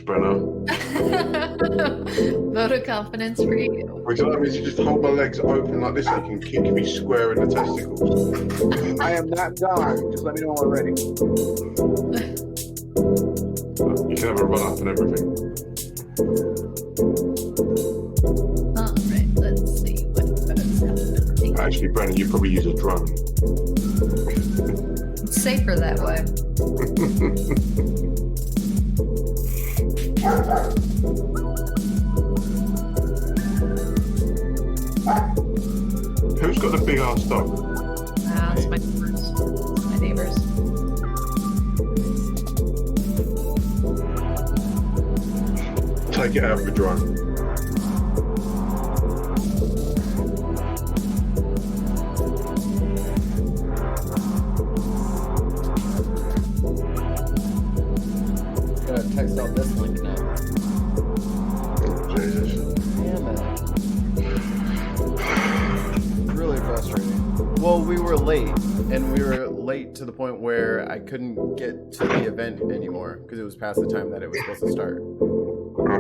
Brenner. Vote of confidence for you. Would you like me to just hold my legs open like this so you can kick me square in the testicles? I am not gone. Just let me know when we're ready. You can have a run up and everything. All right, let's see what votes happening. Actually, Brenner, you probably use a drone. It's safer that way. Who's got the big ass dog? It's my neighbors. My neighbors. Take it out of the drone. Gotta text out this link now. Jesus. Damn it. Really frustrating. Well, we were late, and we were late to the point where I couldn't get to the event anymore because it was past the time that it was supposed to start.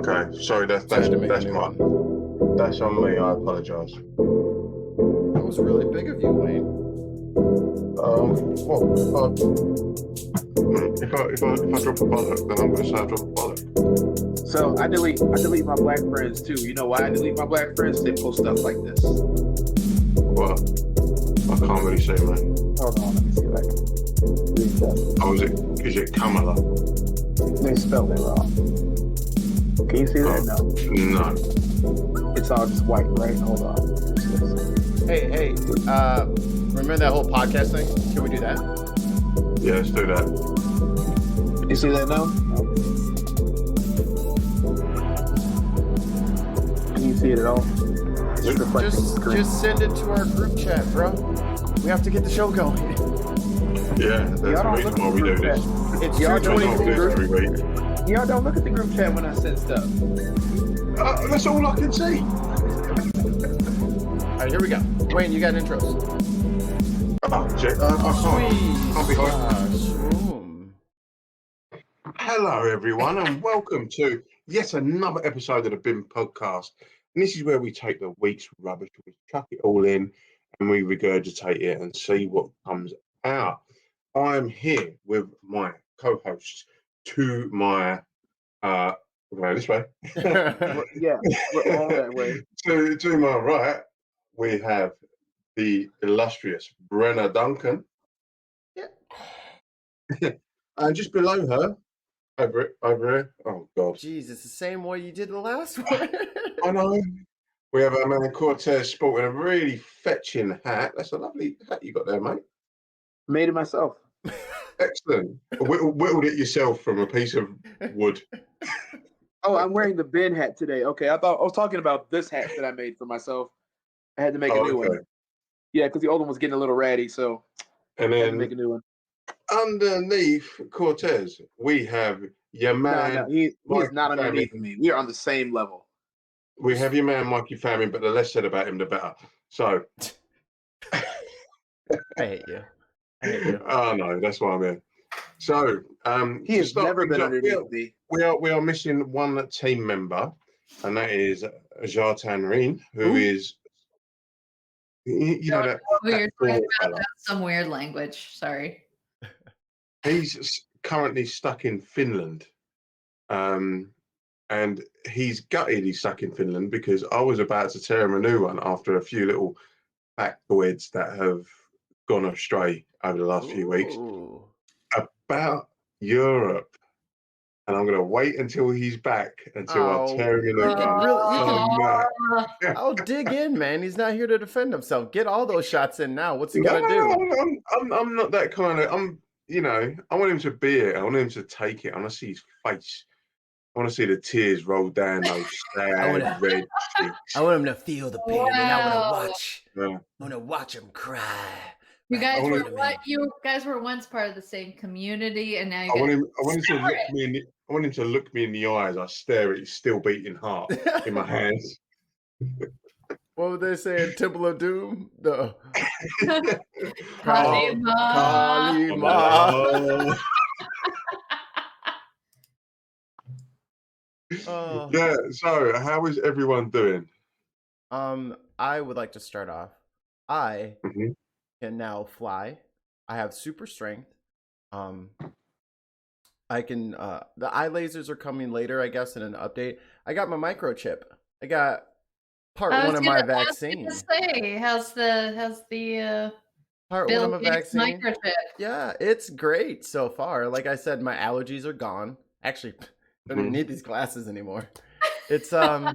Okay, sorry, that's So I had to make a new mine. one. That's on me. I apologise. That was really big of you, Wayne. If I drop a bollock, then I'm going to say I drop a bollock. So I delete my black friends too. You know why I delete my black friends? They post stuff like this. Well, I can't really say, mate. Hold on, let me see if I can read that. Oh, is it Kamala? They spelled it wrong. Can you see that? No. It's all just white, right? Hold on. Hey, remember that whole podcast thing? Can we do that? Yeah, let's do that. You see that now? No. Can you see it at all? It's reflecting the screen. Just send it to our group chat, bro. We have to get the show going. Yeah, that's the don't reason look why at we the do group this. It's Y'all We don't do 2:23. this every week. Y'all don't look at the group chat when I send stuff. That's all I can see. All right, here we go. Wayne, you got intros. Oh, Jake, I can't be hard. Classroom. Hello, everyone, and welcome to yet another episode of the BIM podcast. And this is where we take the week's rubbish, we chuck it all in, and we regurgitate it and see what comes out. I'm here with my co-hosts to my this way. Yeah, we're all that way. To my right, we have the illustrious Brenna Duncan. Yeah. And just below her, over here. Oh God. Jeez, it's the same way you did the last one. I know. We have our man Cortez sporting a really fetching hat. That's a lovely hat you got there, mate. Made it myself. Excellent. Whittled it yourself from a piece of wood. Oh, I'm wearing the bin hat today. Okay, I was talking about this hat that I made for myself. I had to make a new one. Yeah, because the old one was getting a little ratty, so And I had to then make a new one. underneath Cortez, we have your man. No, he's Mikey not underneath Famine. me. We are on the same level. We have your man Mikey Famine, but the less said about him, the better. So. I hate you. Oh no, that's why I'm here. So he has never been underneath me. We are missing one team member, and that is Kjartan, who is you know that You're talking about fella. some weird language. Sorry. He's currently stuck in Finland, and he's gutted he's stuck in Finland because I was about to tear him a new one after a few little factoids that have gone astray over the last few weeks about Europe. And I'm going to wait until he's back until I tear him in the gun. I'll dig in, man. He's not here to defend himself. Get all those shots in now. What's he going to do? I'm not that kind of... I want him to be it. I want him to take it. I want to see his face. I want to see the tears roll down those sad red cheeks. I want him to feel the pain, and I want to watch. Yeah. I want to watch him cry. You guys were once part of the same community, and now I want him to look me in the... I want him to look me in the eyes. I stare at his still beating heart in my hands. What would they say in Temple of Doom? The Kalima. Oh. Yeah. So, how is everyone doing? I would like to start off. I Mhm. can now fly. I have super strength. I can the eye lasers are coming later, I guess, in an update. I got my microchip. I got part I one was of gonna, my I was vaccine. gonna say, how's the Part Bill one of my Gates vaccine. microchip? Yeah, it's great so far. Like I said, my allergies are gone. Actually, don't even need these glasses anymore. It's I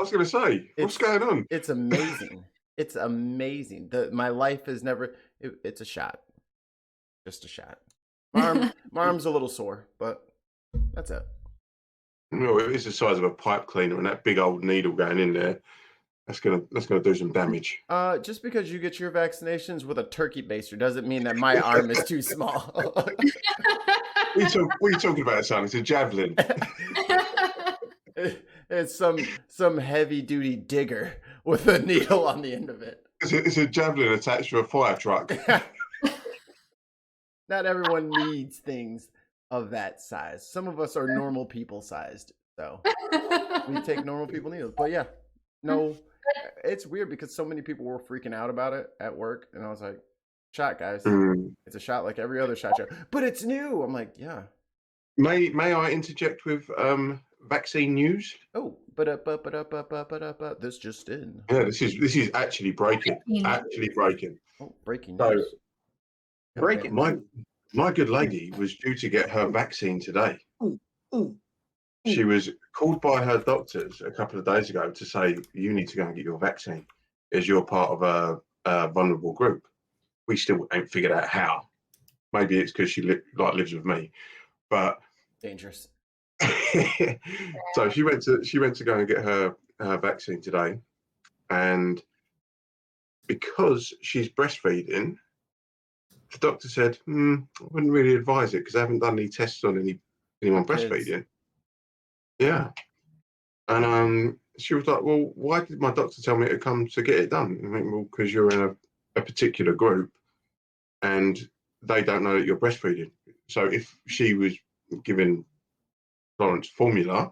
was going to say, what's it's going on? it's amazing. It's amazing. My life is never. It's a shot. Just a shot. My arm's a little sore, but that's it. No, it's the size of a pipe cleaner, and that big old needle going in there. That's gonna do some damage. Just because you get your vaccinations with a turkey baster doesn't mean that my arm is too small. What are you talking about, son? It's a javelin. It's some heavy duty digger with a needle on the end of it. It's a javelin attached to a fire truck. Not everyone needs things of that size. Some of us are normal people sized, so we take normal people needles. But yeah, no, it's weird because so many people were freaking out about it at work, and I was like, "Shot, guys, it's a shot like every other shot." But it's new. I'm like, yeah. May I interject with vaccine news? Oh, this just in. Yeah, this is actually breaking. Actually breaking. Oh, breaking So, news. Breaking. My good lady was due to get her vaccine today. She was called by her doctors a couple of days ago to say, you need to go and get your vaccine as you're part of a vulnerable group. We still ain't figured out how. Maybe it's because she lives with me, but Dangerous. so she went to go and get her vaccine today, and because she's breastfeeding, the doctor said, I wouldn't really advise it because I haven't done any tests on anyone breastfeeding. Yeah. And she was like, well, why did my doctor tell me to come to get it done? I think, well, because you're in a particular group and they don't know that you're breastfeeding. So if she was giving Florence formula,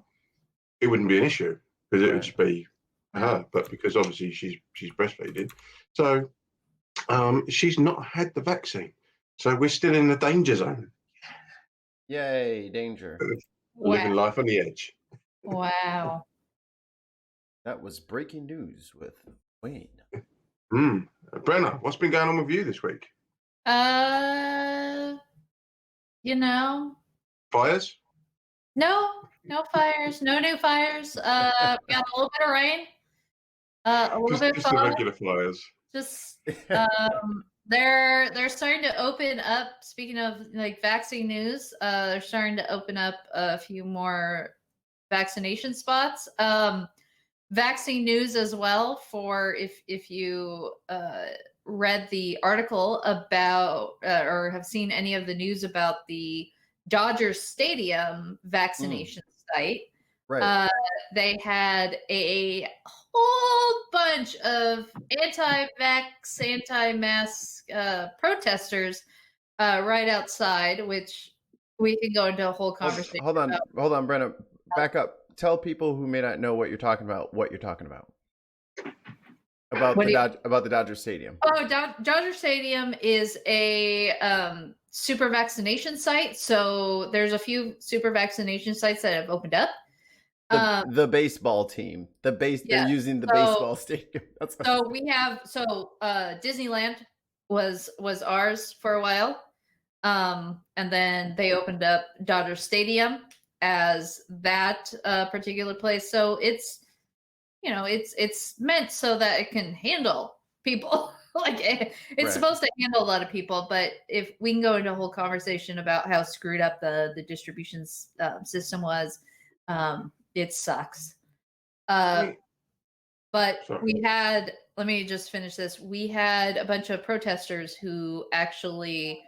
it wouldn't be an issue because it would just be her. But because obviously she's breastfeeding, so she's not had the vaccine. So we're still in the danger zone. Yay, danger. Living life on the edge. Wow. That was breaking news with Wayne. Brenna, what's been going on with you this week? Fires? No fires, no new fires. Got a little bit of rain, a little bit of Just the fog. regular fires. Just they're starting to open up. Speaking of like vaccine news, they're starting to open up a few more vaccination spots. Vaccine news as well for if you read the article about or have seen any of the news about the Dodgers Stadium vaccination site. Right. They had a whole bunch of anti-vax, anti-mask protesters right outside, which we can go into a whole conversation. Hold on, Brenna. Back up. Tell people who may not know what you're talking about what you're talking about. About the Dodger Stadium. Oh, Dodger Stadium is a super vaccination site. So there's a few super vaccination sites that have opened up. The baseball team. They're using the baseball stadium. So we have Disneyland was ours for a while. And then they opened up Dodger Stadium as that particular place. So it's it's meant so that it can handle people. Like it's supposed to handle a lot of people, but if we can go into a whole conversation about how screwed up the distribution system was, it sucks. But let me just finish this. We had a bunch of protesters who actually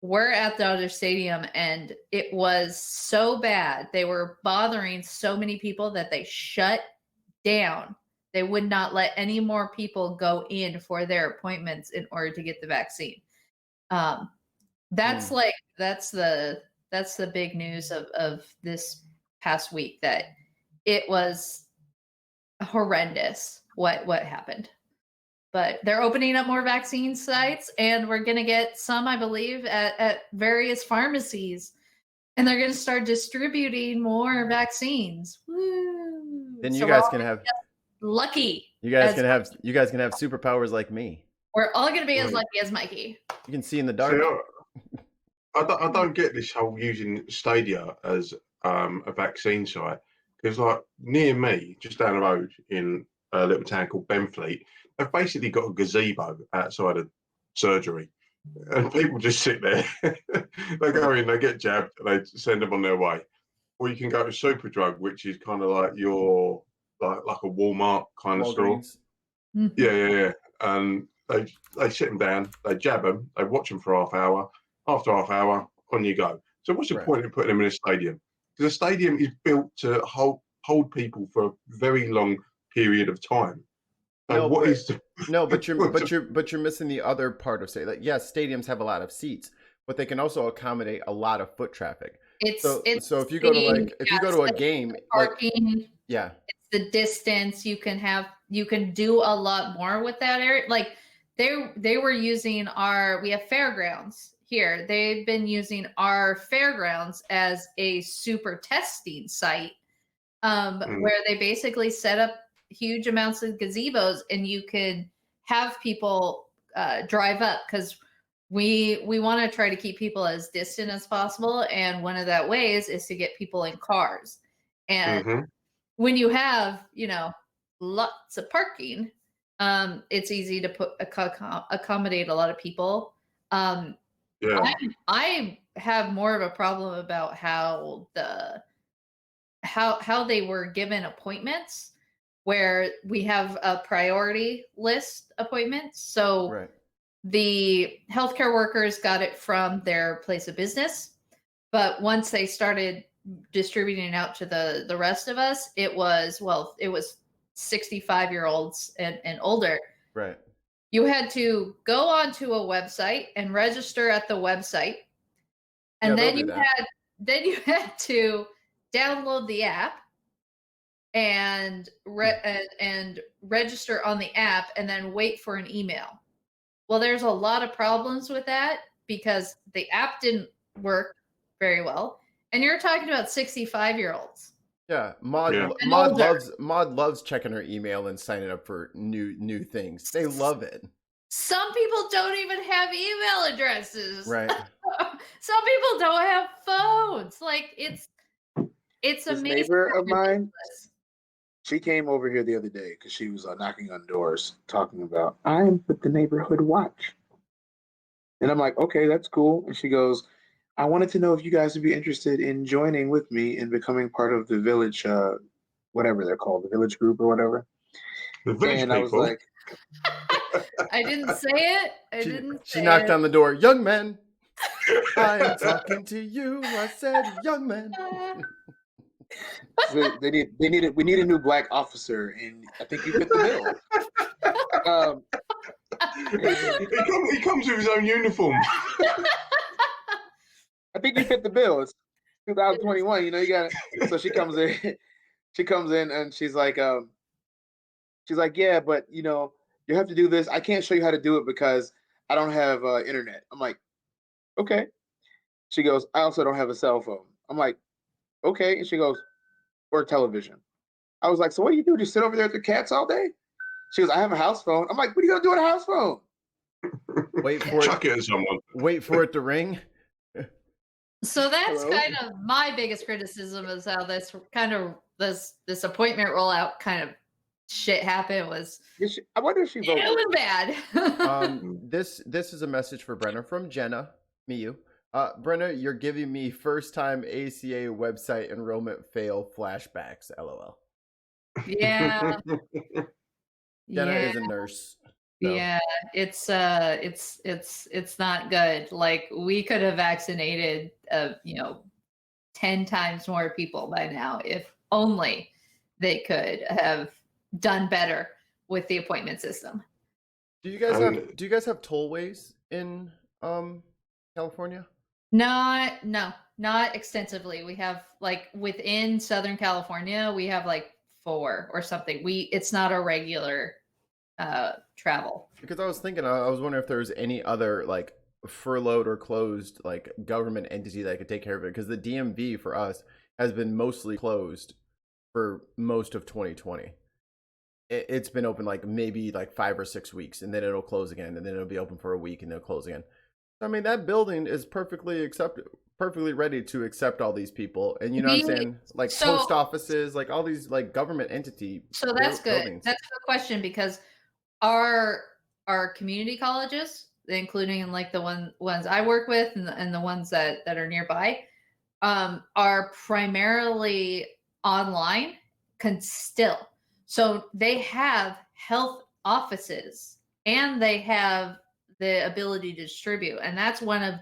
were at Dodger Stadium, and it was so bad. They were bothering so many people that they shut down. They would not let any more people go in for their appointments in order to get the vaccine. That's the big news of this past week, that it was horrendous what happened. But they're opening up more vaccine sites, and we're going to get some, I believe, at various pharmacies, and they're going to start distributing more vaccines. Woo! Then you So guys can have lucky. you guys can have superpowers like me. We're all going to be as lucky as Mikey. You can see in the dark. See, I don't get this whole using Stadia as a vaccine site, because like near me, just down the road in a little town called Benfleet, they've basically got a gazebo outside of surgery, and people just sit there. They go in, they get jabbed, and they send them on their way. Or you can go to Superdrug, which is kind of like your like a Walmart kind of store. Yeah. And they sit them down, they jab them, they watch them for half hour. After half hour, on you go. So what's the point in putting them in a stadium? Because a stadium is built to hold people for a very long period of time. So but you're missing the other part of like, yes, stadiums have a lot of seats, but they can also accommodate a lot of foot traffic. So if you go to a game, parking, it's the distance. You can do a lot more with that area. Like they were using we have fairgrounds here. They've been using our fairgrounds as a super testing site, where they basically set up huge amounts of gazebos, and you can have people drive up, because we want to try to keep people as distant as possible, and one of that ways is to get people in cars. And when you have lots of parking, it's easy to accommodate a lot of people. I have more of a problem about how they were given appointments, where we have a priority list appointments. So the healthcare workers got it from their place of business, but once they started distributing it out to the rest of us, it was 65-year-olds and older. Right. You had to go onto a website and register at the website, and then you had to download the app and register on the app, and then wait for an email. Well, there's a lot of problems with that, because the app didn't work very well, and you're talking about 65-year-olds. Yeah, Maud loves checking her email and signing up for new things. They love it. Some people don't even have email addresses. Right. Some people don't have phones. Like it's this amazing. Neighbor of mine, she came over here the other day because she was knocking on doors, talking about, I'm with the neighborhood watch. And I'm like, okay, that's cool. And she goes, I wanted to know if you guys would be interested in joining with me and becoming part of the village, whatever they're called, the village group or whatever. The village and people. I was like, I didn't say it. She knocked on the door. Young man, I am talking to you. I said, young man. we need a new black officer, and I think you fit the bill. He comes with his own uniform. I think you fit the bill. It's 2021. You got it. So she comes in and she's like, yeah, but you have to do this. I can't show you how to do it because I don't have internet. I'm like, okay. She goes, I also don't have a cell phone. I'm like, okay. And she goes, or television. I was like, so what do you do? Just sit over there with the cats all day? She goes, I have a house phone. I'm like, what are you gonna do on a house phone? Wait for Chuck it at someone. Wait for it to ring. So that's kind of my biggest criticism, is how this appointment rollout kind of shit happened. I wonder if she voted. It was bad. This is a message for Brenna from Jenna, me, you. Brenna, you're giving me first time ACA website enrollment fail flashbacks. LOL. Yeah. Jenna is a nurse. So. Yeah, it's not good. Like, we could have vaccinated 10 times more people by now if only they could have done better with the appointment system. Do you guys have tollways in California? No. not extensively. We have like within Southern California, we have like 4 or something. It's not a regular travel. Because I was thinking, I was wondering if there was any other like furloughed or closed like government entity that could take care of it. Because the DMV for us has been mostly closed for most of 2020. It's been open like maybe like 5 or 6 weeks, and then it'll close again, and then it'll be open for a week, and then it'll close again. I mean, that building is perfectly ready to accept all these people, and you know what I'm saying, like post offices, like all these like government entity. So that's good. Buildings. That's a good question, because our community colleges, including like the ones I work with and the ones that are nearby, are primarily online still. So they have health offices and they have the ability to distribute. And that's one of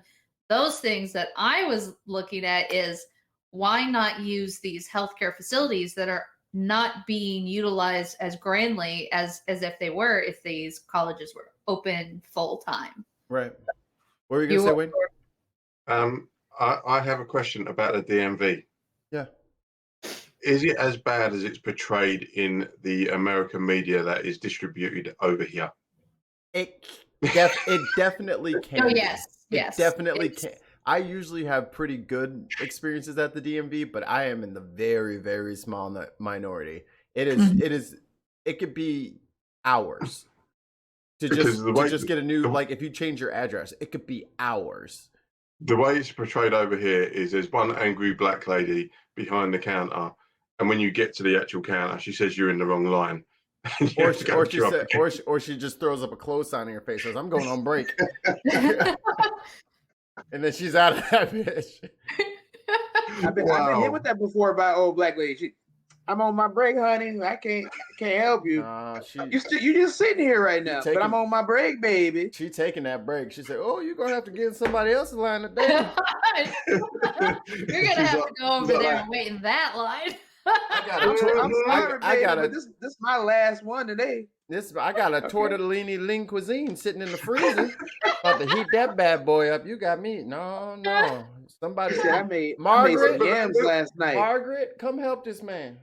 those things that I was looking at is why not use these healthcare facilities that are not being utilized as grandly as if they were, if these colleges were open full time. Right. What were you going to say, Wayne? I have a question about the DMV. Yeah. Is it as bad as it's portrayed in the American media that is distributed over here? It definitely can. Oh, yes. Yes. Definitely can. I usually have pretty good experiences at the DMV, but I am in the very, very small minority. It could be hours to just get a new, like if you change your address, it could be hours. The way it's portrayed over here is there's one angry black lady behind the counter, and when you get to the actual counter, she says you're in the wrong line. Or she just throws up a close sign in your face, says, "I'm going on break," and then she's out of that bitch. I've been hit with that before by old black lady. I'm on my break, honey. I can't help you. You just sitting here right now, but I'm on my break, baby. She taking that break. She said, "Oh, you're gonna have to get in somebody else's line today. You're gonna have to go over there and wait in that line." I'm sorry, baby, but this is my last one today. I got a tortellini lean cuisine sitting in the freezer. About to heat that bad boy up. You got me. No. Somebody said I made some yams last night. Margaret, come help this man.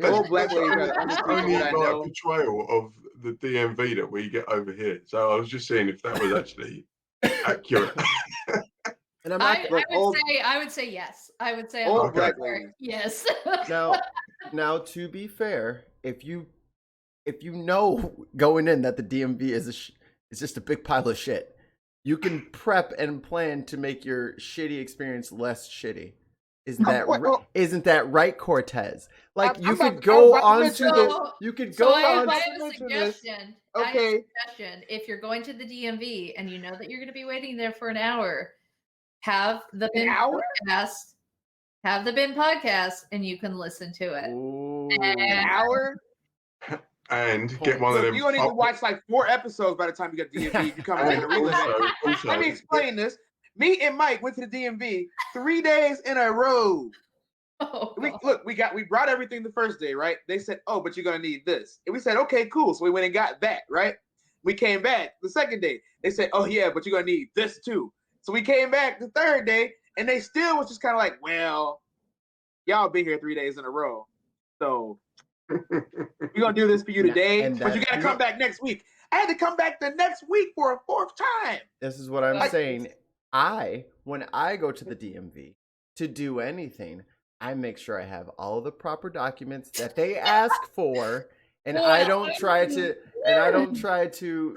Old black lady only a portrayal of the DMV that we get over here. So I was just saying if that was actually accurate. And I would say yes. I would say yes. Now to be fair, if you know going in that the DMV is just a big pile of shit, you can prep and plan to make your shitty experience less shitty. Isn't that right, Cortez? Like you could go on to the. You could go on. I have a suggestion. Okay. If you're going to the DMV and you know that you're going to be waiting there for an hour, have the BIN podcast. Have the BIN podcast, and you can listen to it. An hour. And get one of them. You're gonna need to watch like 4 episodes by the time you get to DMV. You come back to relive it. Let me explain this. Me and Mike went to the DMV 3 days in a row. We brought everything the first day, right? They said, "Oh, but you're gonna need this," and we said, "Okay, cool." So we went and got that, right? We came back the second day. They said, "Oh yeah, but you're gonna need this too." So we came back the third day, and they still was just kind of like, "Well, y'all been here 3 days in a row, so we're gonna do this for you today, but you gotta come back next week." I had to come back the next week for a 4th time. This is what I'm saying. When I go to the DMV to do anything, I make sure I have all the proper documents that they ask for, and I don't try to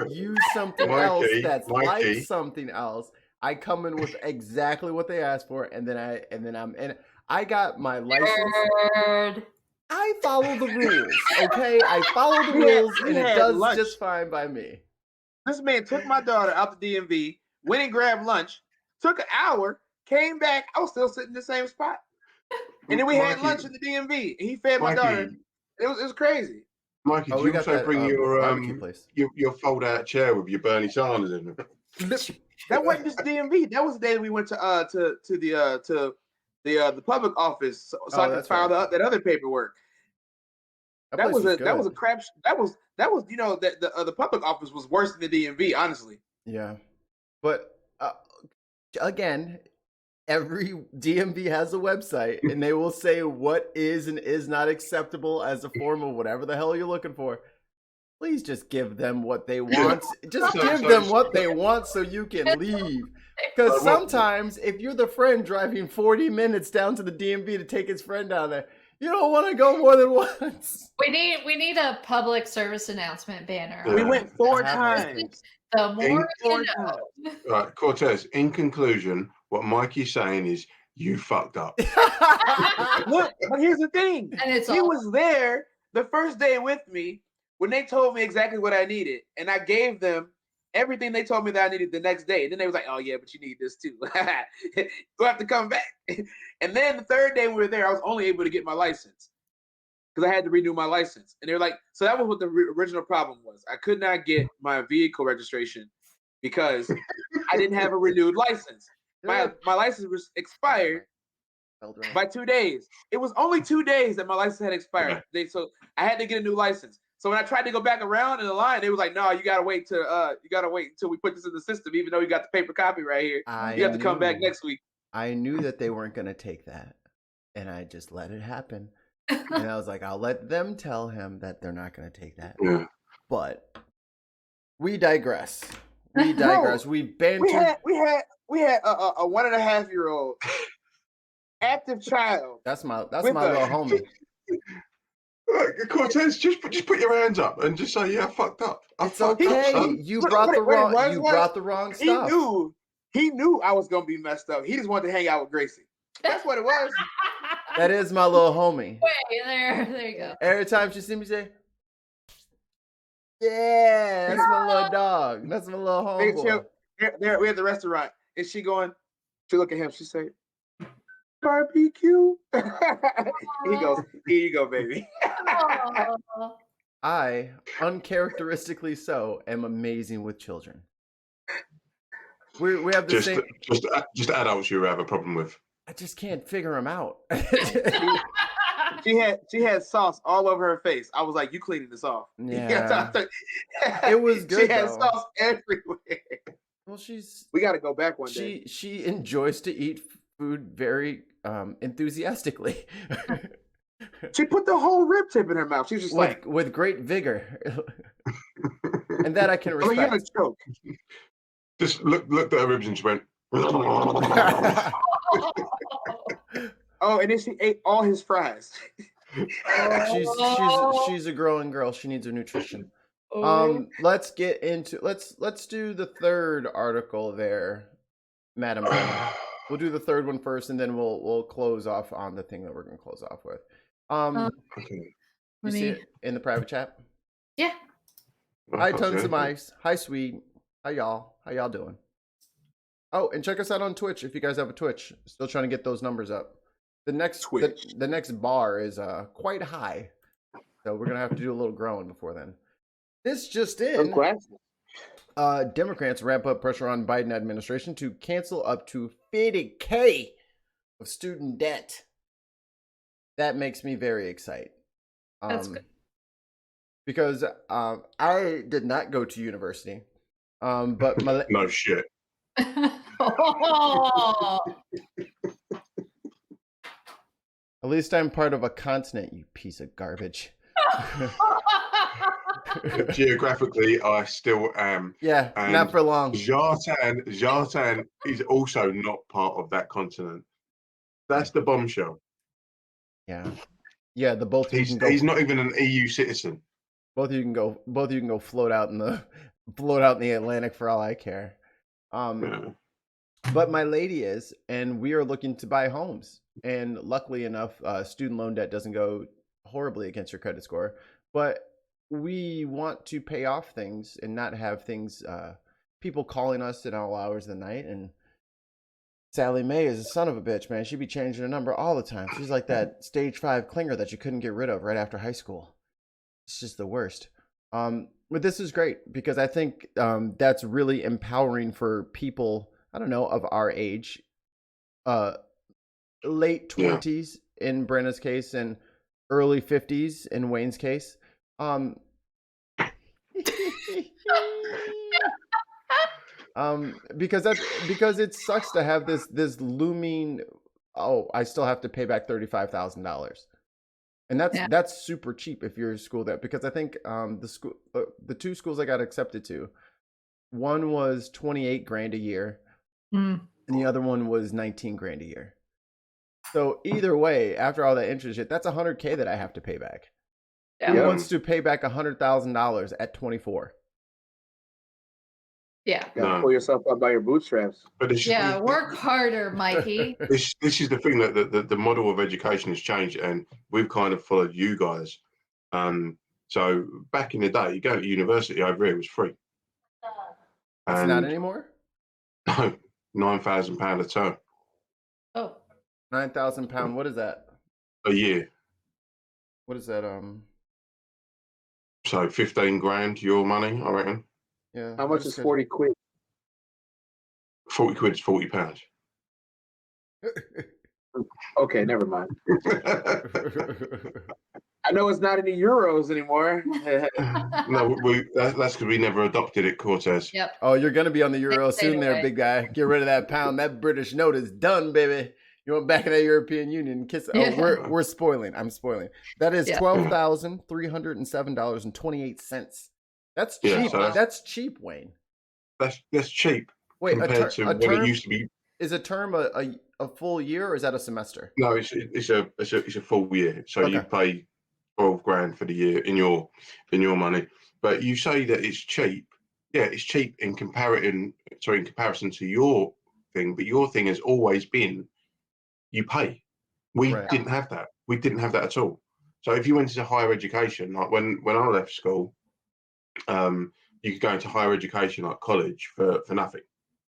use something else that's like something else. I come in with exactly what they asked for, and then I got my license. I follow the rules, okay? I follow the rules, and it does just fine by me. This man took my daughter out the DMV, went and grabbed lunch, took an hour, came back. I was still sitting in the same spot. And then we had lunch in the DMV, and he fed my daughter. It was crazy. Mikey, do you also bring your fold-out chair with your Bernie Sanders in it? That wasn't just DMV. That was the day we went to the public office, so I could file that other paperwork. That was a crap. That was the public office was worse than the DMV, honestly. Yeah, but again, every DMV has a website, and they will say what is and is not acceptable as a form of whatever the hell you're looking for. Please just give them what they want. Just give them what they want so you can leave. Because sometimes if you're the friend driving 40 minutes down to the DMV to take his friend down there, you don't want to go more than once. We need a public service announcement banner. We went 4 times. The more you know. Right, Cortez, in conclusion, what Mikey's saying is you fucked up. Look, but here's the thing. And it's He was there the first day with me when they told me exactly what I needed. And I gave them everything they told me that I needed the next day. And then they was like, oh, yeah, but you need this too. You'll have to come back. And then the third day we were there, I was only able to get my license because I had to renew my license. And they were like, so that was what the original problem was. I could not get my vehicle registration because I didn't have a renewed license. My license was expired by 2 days. It was only 2 days that my license had expired. So I had to get a new license. So when I tried to go back around in the line, they was like, "No, you gotta wait until we put this in the system. Even though you got the paper copy right here, you have to come back next week." I knew that they weren't gonna take that, and I just let it happen. And I was like, "I'll let them tell him that they're not gonna take that." Yeah. But we digress. We digress. We bantered. We had a 1.5-year-old active child. That's my little homie. Cortez, just put your hands up and just say, "Yeah, I fucked up. It's okay. You brought the wrong stuff. He knew I was gonna be messed up. He just wanted to hang out with Gracie. That's what it was. That is my little homie. Wait, there you go. Every time she see me say, "Yeah, that's my little dog. That's my little homeboy." We're at the restaurant, and she look at him. She say, "Barbecue." He goes, "Here you go, baby." I, uncharacteristically so, am amazing with children. We have the same. Just adults you have a problem with. I just can't figure them out. She had sauce all over her face. I was like, "You cleaning this off?" Yeah. It was good. She had sauce everywhere. Well, we got to go back one day. She enjoys to eat food very enthusiastically. She put the whole rib tip in her mouth. She was just with great vigor, and that I can respect. You gotta choke. Just looked at her ribs and she went. Oh, and then she ate all his fries. She's a growing girl. She needs her nutrition. Let's get into let's do the third article there, Madam. We'll do the third one first, and then we'll close off on the thing that we're gonna close off with. Okay. You see it in the private chat? Yeah. Hi, Tons of Mice. Hi, Sweet. Hi, y'all. How y'all doing? Oh, and check us out on Twitch if you guys have a Twitch. Still trying to get those numbers up. The next the next bar is quite high, so we're gonna have to do a little growing before then. This just in. Democrats ramp up pressure on Biden administration to cancel up to $50,000 of student debt. That makes me very excited. That's good. Because I did not go to university. But my no shit. Oh. At least I'm part of a continent, you piece of garbage. Geographically, I still am. Yeah, and not for long. Kjartan is also not part of that continent. That's the bombshell. Yeah. The both. He's not even an EU citizen. Both of you can go float out in the Atlantic for all I care. But my lady is, and we are looking to buy homes. And luckily enough, student loan debt doesn't go horribly against your credit score. But we want to pay off things and not have things, people calling us at all hours of the night. And Sally Mae is a son of a bitch, man. She'd be changing her number all the time. She's like that stage 5 clinger that you couldn't get rid of right after high school. It's just the worst. But this is great because I think that's really empowering for people, I don't know, of our age, late 20s in Brenna's case and early 50s in Wayne's case. Because it sucks to have this looming. Oh, I still have to pay back $35,000, and that's super cheap if you're a school that. Because I think the two schools I got accepted to, one was 28 grand a year, and the other one was 19 grand a year. So either way, after all that interest shit, that's $100K that I have to pay back. Yeah. Who wants to pay back $100,000 at 24? Yeah. You gotta No. pull yourself up by your bootstraps. But it's, Yeah. Work harder, Mikey. this is the thing that the model of education has changed, and we've kind of followed you guys. So back in the day, you go to university over here was free. It's not anymore. No, £9,000 a term. Oh. £9,000. What is that? A year. What is that? So 15 grand your money, I reckon. Yeah. How much is 40 quid? 40 quid is £40. Okay, never mind. I know it's not any euros anymore. No, that's because we never adopted it, Cortez. Yep. Oh, you're gonna be on the euro Stay soon, there, away. big guy. Get rid of that pound. That British note is done, baby. You want back in that European Union? Kiss. Oh, Yeah. we're spoiling. I'm spoiling. That is Yeah. $12,307.28. That's cheap. Yeah, so that's cheap, Wayne. That's cheap Wait, compared to what it used to be. Is a term a full year, or is that a semester? No, it's a full year. So you Okay. pay 12 grand for the year in your money. But you say that it's cheap. Yeah, it's cheap in comparison to your thing. But your thing has always been you pay. We Right. didn't have that. We didn't have that at all. So if you went into higher education, like when I left school, you could go into higher education like college for nothing.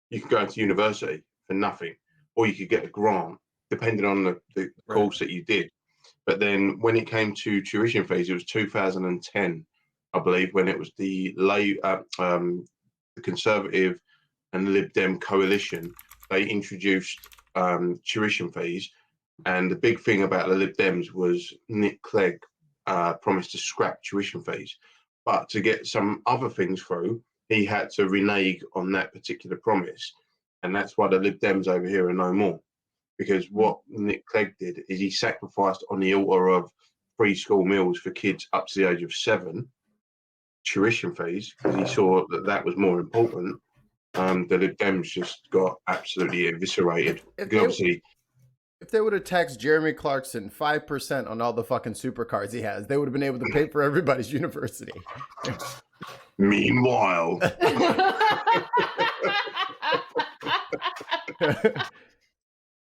You could go into university for nothing, or you could get a grant depending on the course that you did. But then when it came to tuition fees, it was 2010, I believe, when it was the Conservative and Lib Dem coalition. They introduced tuition fees, and the big thing about the Lib Dems was Nick Clegg promised to scrap tuition fees, but to get some other things through, he had to renege on that particular promise, and that's why the Lib Dems over here are no more. Because what Nick Clegg did is he sacrificed on the altar of free school meals for kids up to the age of 7, tuition fees, because he saw that was more important. The Lib Dems just got absolutely eviscerated. Obviously, if they would have taxed Jeremy Clarkson 5% on all the fucking supercars he has, they would have been able to pay for everybody's university. Meanwhile,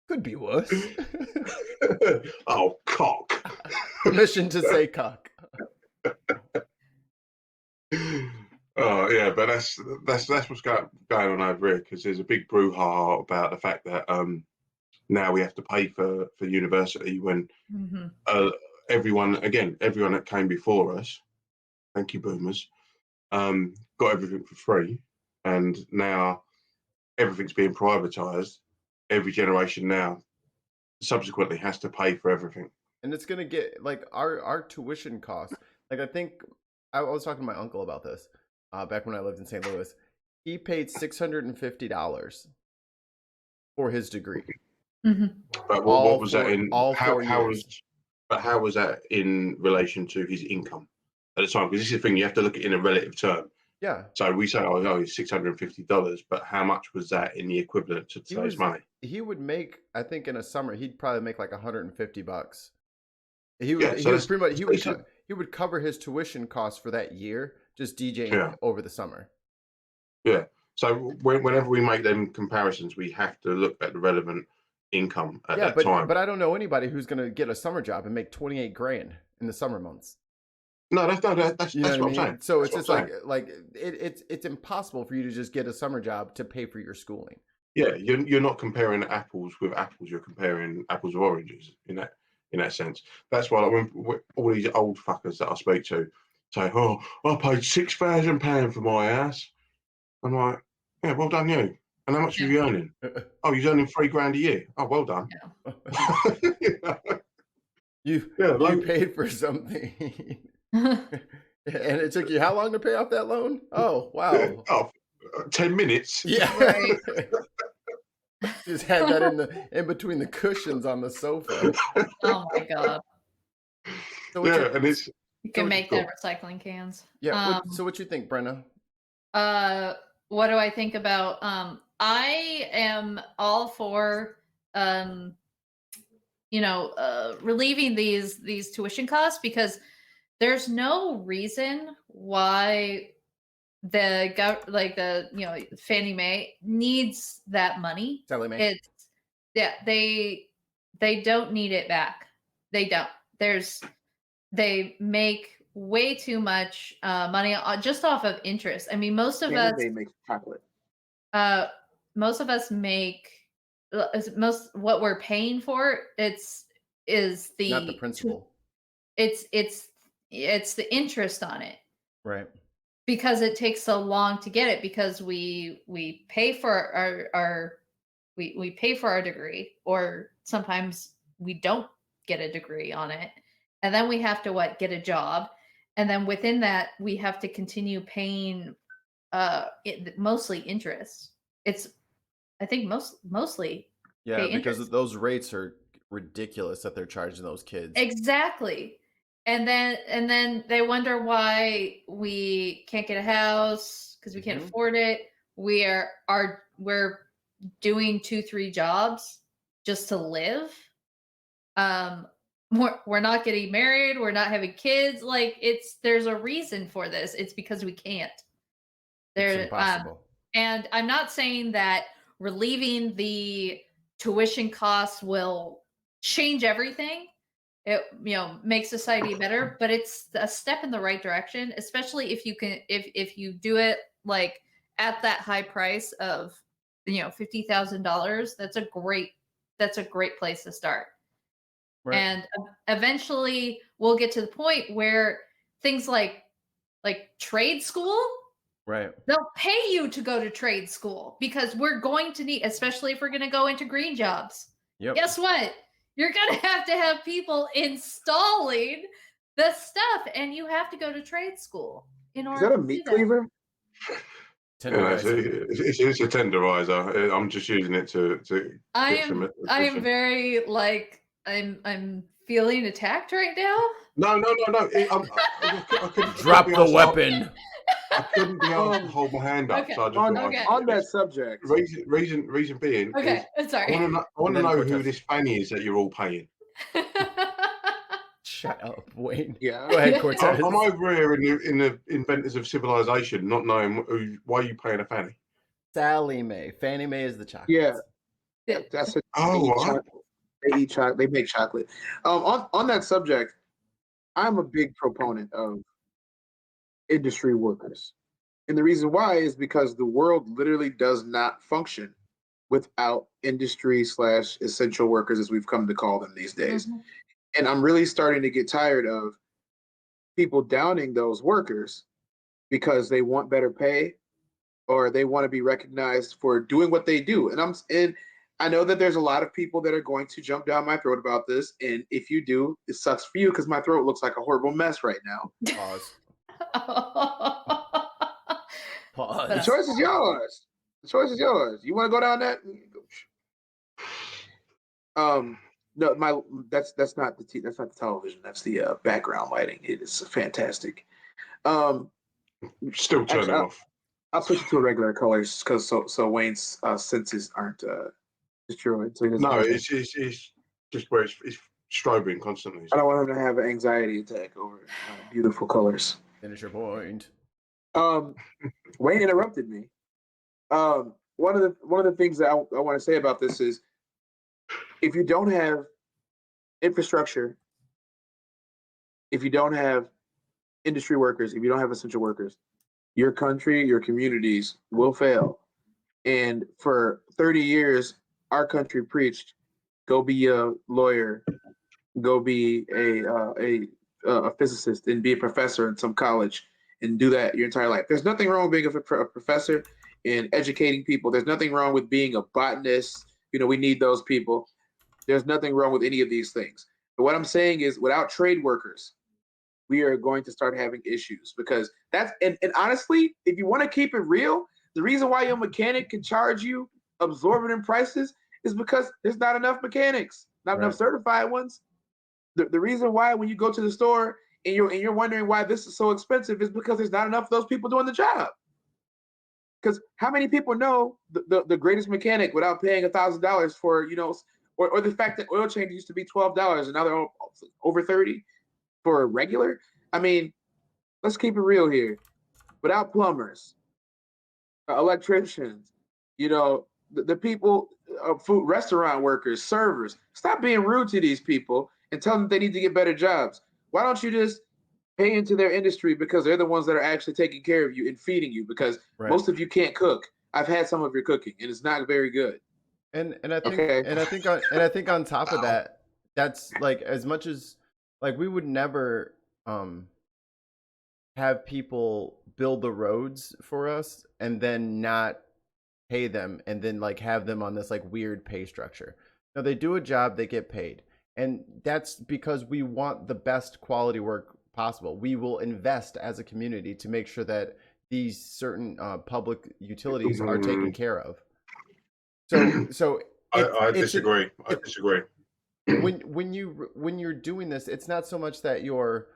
could be worse. Oh, cock. Permission to say cock. Oh yeah, but that's what's going on over here, because there's a big brouhaha about the fact that now we have to pay for university when everyone that came before us, thank you boomers, got everything for free, and now everything's being privatized. Every generation now subsequently has to pay for everything, and it's gonna get like our tuition costs. Like, I think I was talking to my uncle about this back when I lived in St. Louis. He paid $650 for his degree. But what was that in? How was that in relation to his income at the time? Because this is the thing, you have to look at it in a relative term. Yeah. So we say, oh, it's $650, but how much was that in the equivalent to today's money? He would make, I think, in a summer, he'd probably make like $150. He would cover his tuition costs for that year, just DJing over the summer. Yeah. So whenever we make them comparisons, we have to look at the relevant income at that time. But I don't know anybody who's going to get a summer job and make 28 grand in the summer months. No, that's what I'm saying. So it's just like it's impossible for you to just get a summer job to pay for your schooling. Yeah, you're not comparing apples with apples. You're comparing apples with oranges in that sense. That's why when all these old fuckers that I speak to say, "Oh, I paid £6,000 for my house," I'm like, "Yeah, well done you. And how much are you earning?" "Oh, you're earning £3,000 a year." "Oh, well done." You paid for something. And it took you how long to pay off that loan? Oh, wow. 10 minutes. Yeah. Right. Just had that in between the cushions on the sofa. Oh my god. So what Yeah, and it's You can So- make that recycling cans. yeah. So what you think, Brenna? What do I think about I am all for relieving these tuition costs, because there's no reason why the Fannie Mae needs that money. Sally Mae? It's they don't need it back. They don't. They make way too much money just off of interest. I mean, most of Fannie us Mae makes chocolate. make most what we're paying for. Is the Not the principal. It's the interest on it, Right. because it takes so long to get it, because we pay for our we pay for our degree, or sometimes we don't get a degree on it, and then we have to get a job, and then within that we have to continue paying mostly interest. It's I think mostly Yeah, pay because interest. those rates are ridiculous that they're charging those kids. Exactly. And then they wonder why we can't get a house, because we can't Mhm. afford it. We're doing 2-3 jobs just to live. We're not getting married, we're not having kids. Like, there's a reason for this. It's because we can't. It's There impossible. and I'm not saying that relieving the tuition costs will change everything. It makes society better, but it's a step in the right direction, especially if you do it like at that high price of $50,000. That's a great place to start. Right. And eventually we'll get to the point where things like trade school, Right. they'll pay you to go to trade school, because we're going to need, especially if we're going to go into green jobs. Yep. Guess what? You're going to have people installing the stuff, and you have to go to trade school in Is order that a to meat do that. cleaver? Tenderizer. It's a tenderizer. I'm just using it to I get some am attention. very I'm feeling attacked right now. No. I couldn't Drop be the asked to- weapon. I couldn't be asked to hold my hand up, Okay. so I just On, thought Okay. I'd on say that this. subject, Reason being Okay, is sorry. I want to And then know who Cortez. this Fanny is that you're all paying. Shut up, Wayne. yeah. Go ahead, Cortez. I'm over here in the inventors of civilization, not knowing why you paying a Fanny. Sally Mae. Fannie Mae is the chocolate. Yeah. That's it. Oh, They eat what? chocolate. They eat chocolate. They make chocolate. On that subject, I'm a big proponent of industry workers, and the reason why is because the world literally does not function without industry/essential workers, as we've come to call them these days. Mhm. And I'm really starting to get tired of people downing those workers because they want better pay or they want to be recognized for doing what they do. And I know that there's a lot of people that are going to jump down my throat about this. And if you do, it sucks for you, because my throat looks like a horrible mess right now. Pause. But The choice is yours. The choice is yours. You want to go down that? No, that's not that's not the television. That's the background lighting. It is fantastic. Still turn Actually, it off. I'll switch it to a regular colors because so Wayne's senses aren't destroyed. So he doesn't No, have it's just where it's strobing constantly. I don't want him to have an anxiety attack over beautiful colors. Finish your point. Wayne interrupted me. One of the things that I want to say about this is, if you don't have infrastructure, if you don't have industry workers, if you don't have essential workers, your country, your communities will fail. And for 30 years, our country preached, go be a lawyer, go be a physicist, and be a professor in some college, and do that your entire life. There's nothing wrong with being a professor and educating people. There's nothing wrong with being a botanist. We need those people. There's nothing wrong with any of these things. But what I'm saying is, without trade workers, we are going to start having issues, because and honestly, if you want to keep it real, the reason why your mechanic can charge you absorbent prices is because there's not enough mechanics, not enough certified ones. The reason why when you go to the store and you're wondering why this is so expensive is because there's not enough of those people doing the job. Because how many people know the greatest mechanic without paying $1,000 for, or the fact that oil changes used to be $12 and now they're over 30 for a regular? I mean, let's keep it real here. Without plumbers, electricians, the people, food restaurant workers, servers, stop being rude to these people and tell them they need to get better jobs. Why don't you just pay into their industry, because they're the ones that are actually taking care of you and feeding you, because most of you can't cook. I've had some of your cooking and it's not very good. And I think on top of that, that's like, as much as like we would never have people build the roads for us and then not pay them and then like have them on this like weird pay structure. No, they do a job, they get paid. And that's because we want the best quality work possible. We will invest as a community to make sure that these certain public utilities are taken care of. So I disagree. I disagree. When you're doing this, it's not so much that you're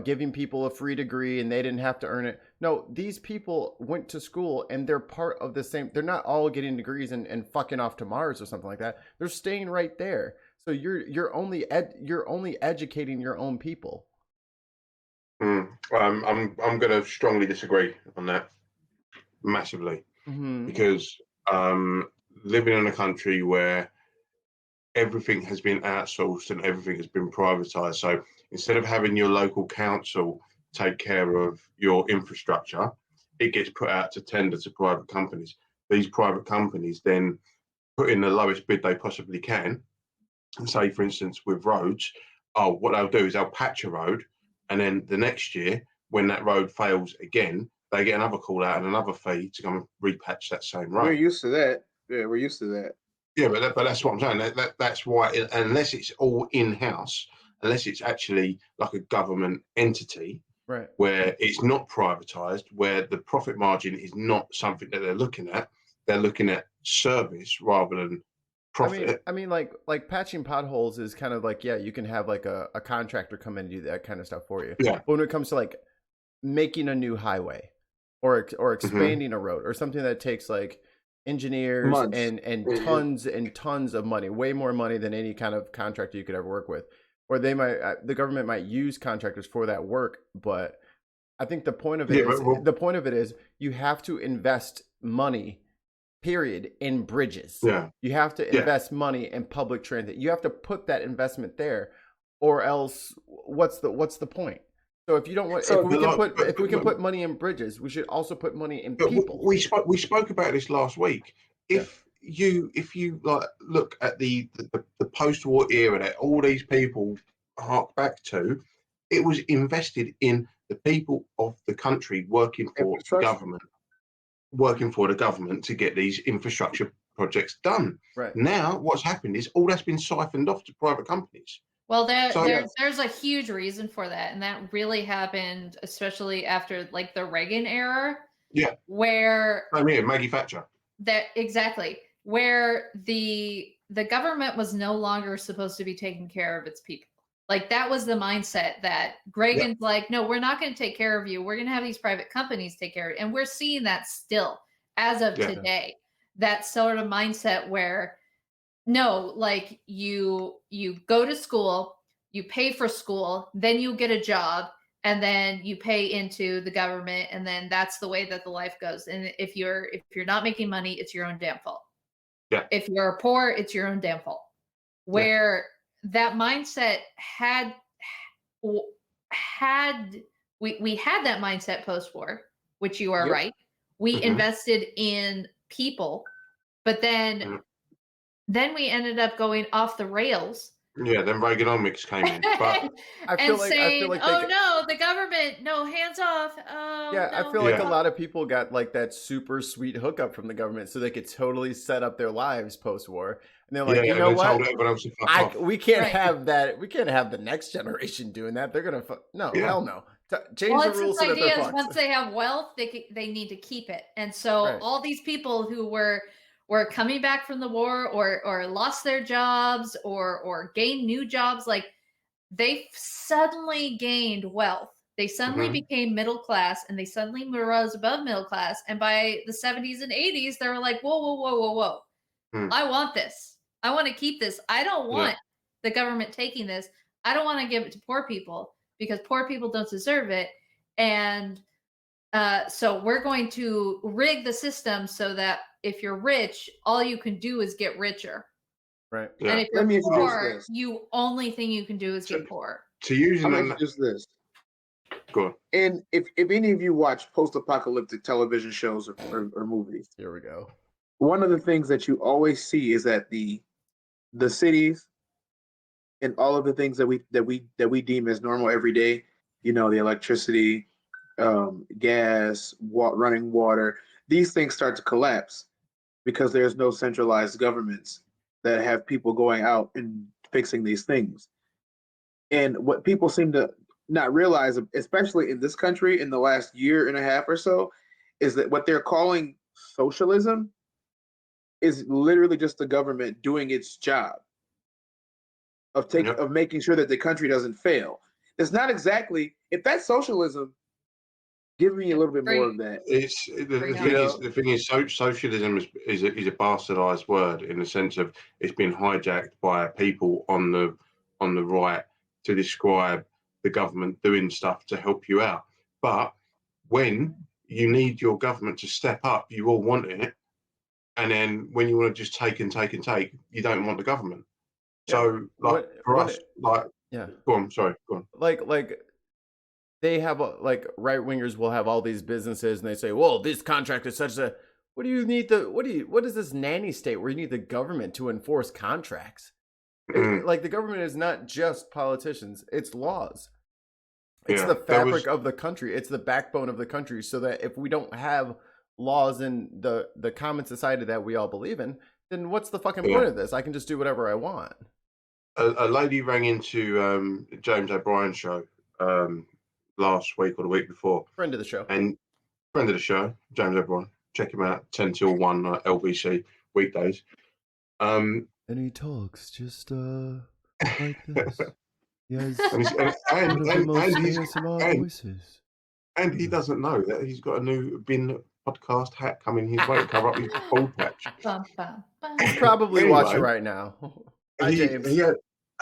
giving people a free degree and they didn't have to earn it. No, these people went to school and they're part of the same. They're not all getting degrees and fucking off to Mars or something like that. They're staying right there. So you're only educating your own people. I'm going to strongly disagree on that, massively, because living in a country where everything has been outsourced and everything has been privatized. So instead of having your local council take care of your infrastructure, it gets put out to tender to private companies. These private companies then put in the lowest bid they possibly can. And say, for instance, with roads, what they'll do is they'll patch a road, and then the next year, when that road fails again, they get another call out and another fee to come and repatch that same road. We're used to that. Yeah, we're used to that. Yeah, but that's what I'm saying. That's why, unless it's all in-house, unless it's actually like a government entity, right, where it's not privatized, where the profit margin is not something that they're looking at service rather than profit. I mean, like patching potholes is kind of like, yeah, you can have like a contractor come in and do that kind of stuff for you. Yeah. But when it comes to like making a new highway or expanding a road or something that takes like engineers months and tons and tons of money, way more money than any kind of contractor you could ever work with, or the government might use contractors for that work. But I think the point of it is you have to invest money, period, in bridges. Yeah. You have to invest money in public transit. You have to put that investment there, or else what's the point? So if you don't want, if we can put money in bridges, we should also put money in people. We spoke about this last week. If you like look at the post-war era that all these people hark back to, it was invested in the people of the country working for the government to get these infrastructure projects done. Right. Now, what's happened is all that's been siphoned off to private companies. Well, there's a huge reason for that, and that really happened, especially after like the Reagan era. Yeah. Where Maggie Thatcher. Exactly, where the government was no longer supposed to be taking care of its people. Like that was the mindset that Reagan's like, no, we're not going to take care of you. We're going to have these private companies take care of it. And we're seeing that still as of today, that sort of mindset where no, like you go to school, you pay for school, then you get a job, and then you pay into the government, and then that's the way that the life goes. And if you're not making money, it's your own damn fault. Yeah. If you're poor, it's your own damn fault. Where that mindset we had that mindset post-war, which you are right. We invested in people, but then we ended up going off the rails. Yeah, then Reaganomics came in. But I feel like no, the government, no, hands off. I feel like a lot of people got like that super sweet hookup from the government so they could totally set up their lives post-war. And they're like, you know what? We can't have that. We can't have the next generation doing that. They're going to, hell no. Change the it's rules this so that they're idea is fucked. once they have wealth, they need to keep it. And so Right. all these people who were coming back from the war or lost their jobs or gained new jobs, like they suddenly gained wealth. They suddenly became middle class, and they suddenly rose above middle class. And by the 70s and 80s, they were like, whoa, whoa, whoa, whoa, whoa. I want this. I want to keep this. I don't want the government taking this. I don't want to give it to poor people because poor people don't deserve it. And so we're going to rig the system so that if you're rich, all you can do is get richer. Right. Yeah. And if Let me you're introduce poor, this. you only thing you can do is get poor. To use I'm an gonna introduce this. Go on. And if any of you watch post-apocalyptic television shows or movies, Here we go. one of the things that you always see is that the cities and all of the things that we deem as normal every day, the electricity, gas, running water, these things start to collapse because there's no centralized governments that have people going out and fixing these things. And what people seem to not realize, especially in this country in the last year and a half or so, is that what they're calling socialism is literally just the government doing its job of making sure that the country doesn't fail. It's not exactly, if that's socialism, give me a little bit more of that. The thing is, socialism is a bastardized word in the sense of it's been hijacked by people on the right to describe the government doing stuff to help you out. But when you need your government to step up, you all want it, and then when you want to just take and take and take, you don't want the government. So, like for us, like go on, sorry, go on. Like they have like right wingers will have all these businesses, and they say, "Well, this contract is such a." What do you need what is this nanny state where you need the government to enforce contracts? Like the government is not just politicians; it's laws. It's the fabric of the country. It's the backbone of the country. So that if we don't have laws in the common society that we all believe in, then what's the fucking point of this? I can just do whatever I want. A lady rang into James O'Brien's show last week or the week before. Friend of the show. And friend of the show, James O'Brien. Check him out, 10 till 1 LBC weekdays. And he talks just like this. Yes. Voices. And he doesn't know that he's got a new bin podcast hat coming his way to cover up his bald patch. He's probably watching right now. Hi, James.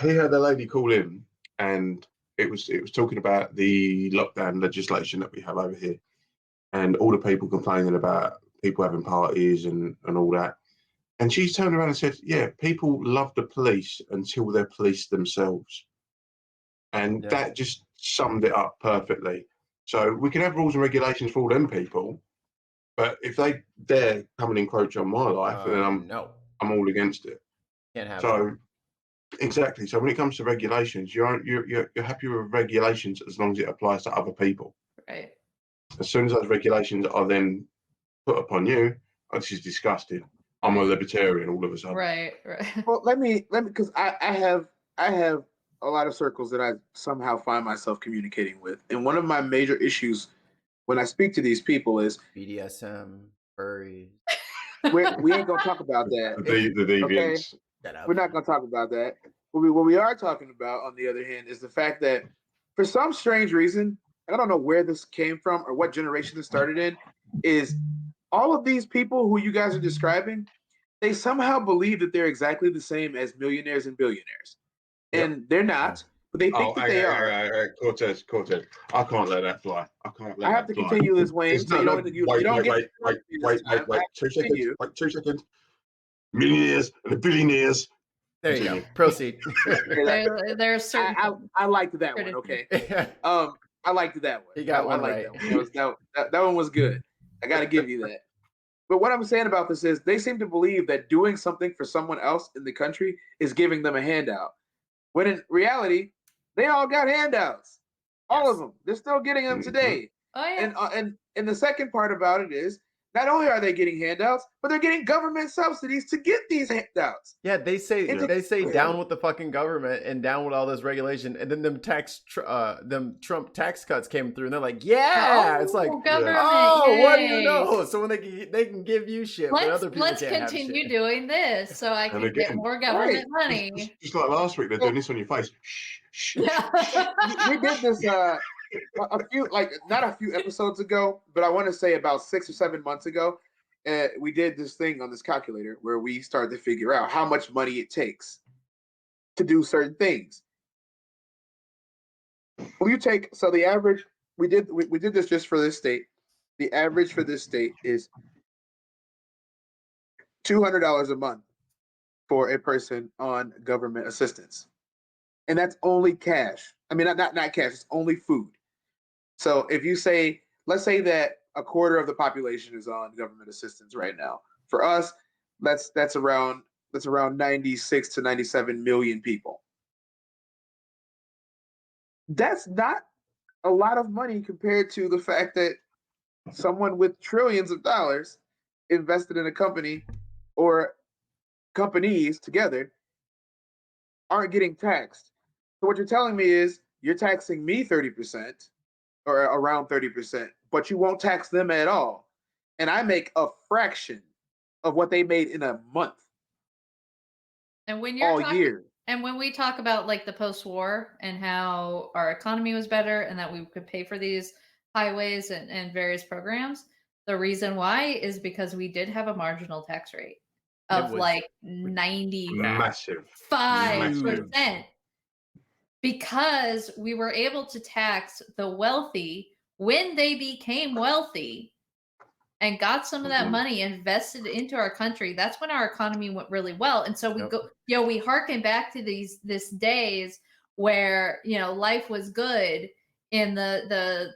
He had a lady call in, and it was talking about the lockdown legislation that we have over here, and all the people complaining about people having parties and all that. And she turned around and said, "Yeah, people love the police until they're police themselves," and that just summed it up perfectly. So we can have rules and regulations for all them people, but if they dare come and encroach on my life, then I'm all against it. Can't have so. Exactly. So when it comes to regulations, you're happy with regulations as long as it applies to other people. Right. As soon as those regulations are then put upon you, this is disgusting. I'm a libertarian all of a sudden. Right. Well, let me because I have a lot of circles that I somehow find myself communicating with, and one of my major issues when I speak to these people is BDSM, furries. We ain't gonna talk about that. The deviants. Okay? We're not going to talk about that. What we are talking about, on the other hand, is the fact that for some strange reason, I don't know where this came from or what generation this started in, is all of these people who you guys are describing, they somehow believe that they're exactly the same as millionaires and billionaires. And they're not, but they think that they are. Cortez, I can't let that fly. I have to continue this, Wayne. So you don't get wait. 2 seconds. Wait 2 seconds. Millionaires and the billionaires. There you go. Proceed. There's certain. I liked that one. Okay. I liked that one. You got one right. That one was good. I got to give you that. But what I'm saying about this is they seem to believe that doing something for someone else in the country is giving them a handout. When in reality, they all got handouts. All of them. They're still getting them today. Oh yeah. And the second part about it is not only are they getting handouts, but they're getting government subsidies to get these handouts. Yeah, they say It's down with the fucking government and down with all this regulation, and then them Trump tax cuts came through, and they're like, yeah, it's like, government. oh, what do you yay. know? So when they can give you shit, but other people Let's can't continue have shit. doing this so I can get again, more government money. Just like last week, they're doing this on your face. Shh, shh. We did this a few, like not a few episodes ago, but I want to say about 6 or 7 months ago. We did this thing on this calculator where we started to figure out how much money it takes to do certain things. Will you take the average? We did this just for this state. The average for this state is $200 a month for a person on government assistance, and that's only cash. I mean, not cash. It's only food. So if you say, let's say that a quarter of the population is on government assistance right now. For us, that's around 96 to 97 million people. That's not a lot of money compared to the fact that someone with trillions of dollars invested in a company or companies together aren't getting taxed. So what you're telling me is you're taxing me 30% or around 30%, but you won't tax them at all. And I make a fraction of what they made in a month. And when you're all talking, year. And when we talk about like the post-war and how our economy was better and that we could pay for these highways and various programs, the reason why is because we did have a marginal tax rate of like 95%. Massive. Because we were able to tax the wealthy when they became wealthy and got some of that money invested into our country. That's when our economy went really well. And so we harken back to these days where, life was good in the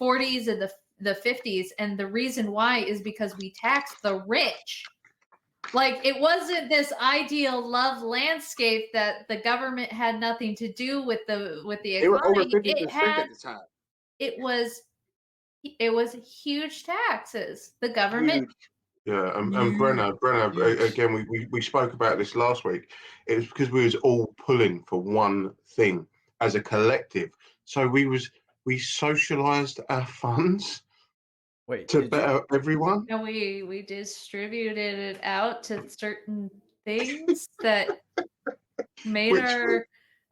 40s and the 50s. And the reason why is because we taxed the rich. Like, it wasn't this ideal love landscape that the government had nothing to do with the economy. They were over 50% at the time. It was huge taxes. The government. Yeah, and Brenna, again, we spoke about this last week. It was because we was all pulling for one thing as a collective. So we socialized our funds to better everyone. And we distributed it out to certain things that made our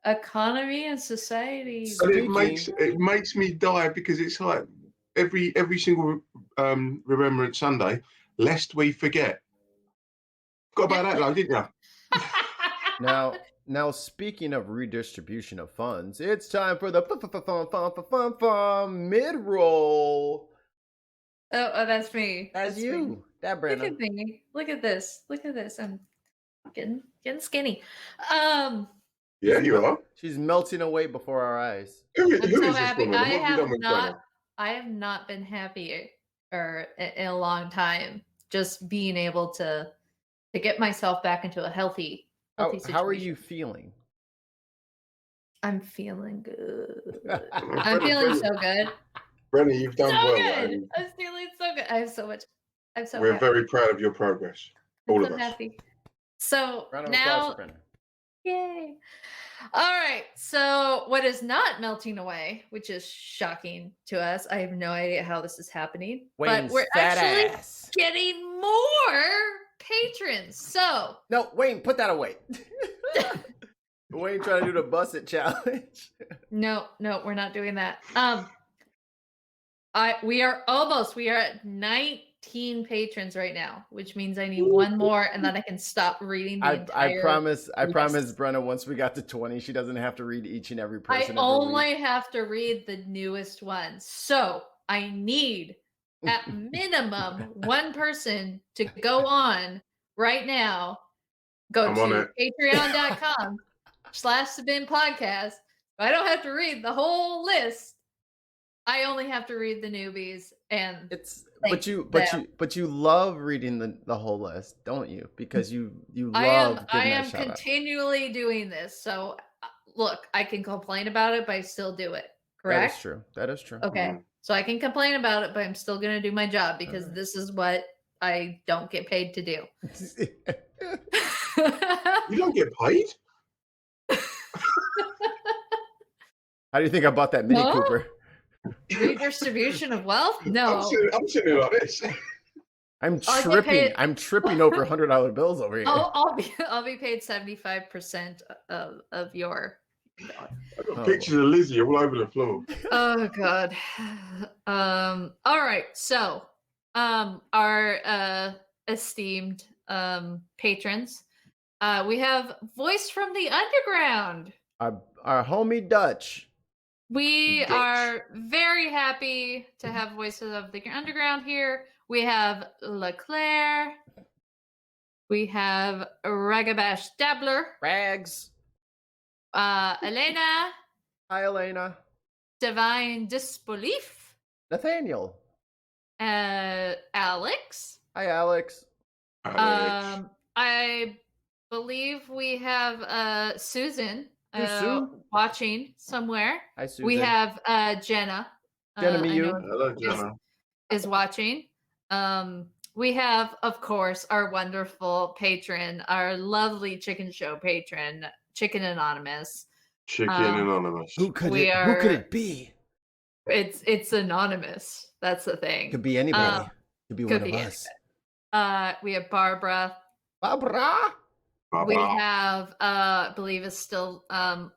economy and society. It makes me die, because it's like every single Remembrance Sunday, lest we forget. Got about that, though, didn't you? Now, speaking of redistribution of funds, it's time for the mid-roll. Oh, that's me. That's you. Me. That Brandon. Look at me. Look at this. I'm getting skinny. Yeah, you are. She's melting away before our eyes. Who I'm is so this happy. woman? I have not been happier in a long time. Just being able to get myself back into a healthy situation. How are you feeling? I'm feeling good. I'm feeling so good. Brenna, you've done well. Good. I'm feeling so good. I have so much. We're happy. Very proud of your progress. All of us. Happy. So now, yay! All right. So what is not melting away, which is shocking to us. I have no idea how this is happening, Wayne's but we're actually getting more patrons. So no, Wayne, put that away. Wayne trying to do the Bust It challenge. No, we're not doing that. We are at 19 patrons right now, which means I need one more, and then I can stop reading the entire I promise Brenna, once we got to 20, she doesn't have to read each and every person. I only have to read the newest ones. So I need at minimum one person to go on right now. Go to patreon.com/Sabin Podcast. I don't have to read the whole list. I only have to read the newbies, and but you love reading the whole list, don't you? Because you love. I am continually doing this. So look, I can complain about it, but I still do it. Correct? That is true. Okay. So I can complain about it, but I'm still going to do my job because this is what I don't get paid to do. You don't get paid? How do you think I bought that Mini No? Cooper? Redistribution of wealth? No. I'm sitting here like this. I'm I'll get tripping. paid- I'm tripping over $100 bills over here. I'll be paid 75% of your. I've got pictures of Lizzie all over the floor. Oh God. All right. So, our esteemed patrons, we have Voice from the Underground. Our homie Dutch. We Dutch. are very happy to have Voices of the Underground here. We have LeClaire. We have Ragabash Dabbler. Rags. Elena. Hi, Elena. Divine Disbelief. Nathaniel. Alex. Hi, Alex. Alex. I believe we have Susan Who's Sue? watching somewhere. Hi, Susan. We have Jenna. Jenna I Miu. know Hello, Jenna. is watching. We have, of course, our wonderful patron, our lovely chicken show patron, Chicken Anonymous. Chicken Anonymous. Who could We Who could are- it be? It's anonymous. That's the thing. Could be anybody. Could be could one be of us. We have Barbara. Barbara. We Baba. have, I believe is still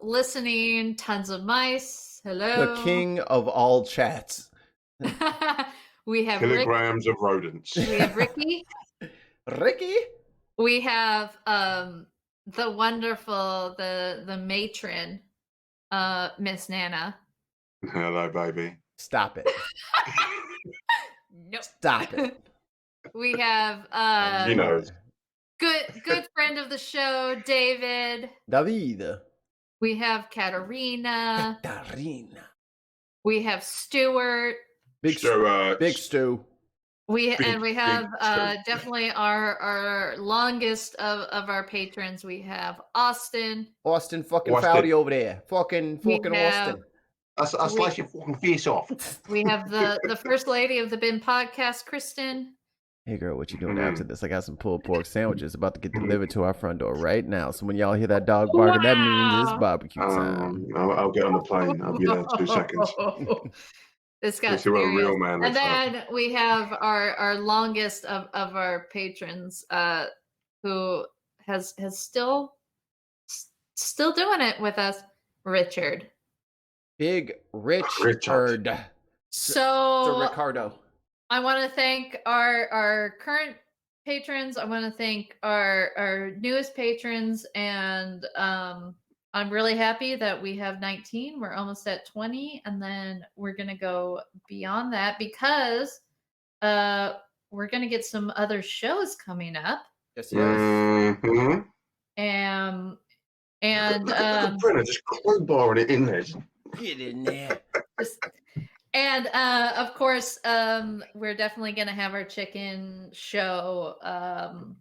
listening. Tons of mice. Hello. The king of all chats. We have Rick. Kilograms of rodents. We have Ricky. Ricky. We have the wonderful, the matron, Miss Nana. Hello, baby. Stop it. Nope. Stop it. We have You know. good friend of the show, David. David. We have Katarina. Katarina. We have Stuart. Big So, Big Stew. We Big have Stu. definitely our longest of our patrons. We have Austin. Austin fucking Austin. Fowdy over there. Fucking We Austin. have- I slice your fucking face off. We have the first lady of the Bin podcast, Kristen. Hey girl, what you doing after this? I got some pulled pork sandwiches about to get delivered to our front door right now. So when y'all hear that dog barking, that means it's Wow. barbecue time. I'll get on the plane. I'll be there in 2 seconds. This got Let's see what a serious. real man And looks like. then we have our longest of our patrons, who has still doing it with us, Richard. Big Richard. Richard. So So Ricardo. I want to thank our current patrons. I want to thank our newest patrons, and I'm really happy that we have 19. We're almost at 20, and then we're gonna go beyond that because we're gonna get some other shows coming up, Yes, yes. Mm-hmm. and Brenna just crowbarring it in there. Get in there. And of course, we're definitely gonna have our chicken show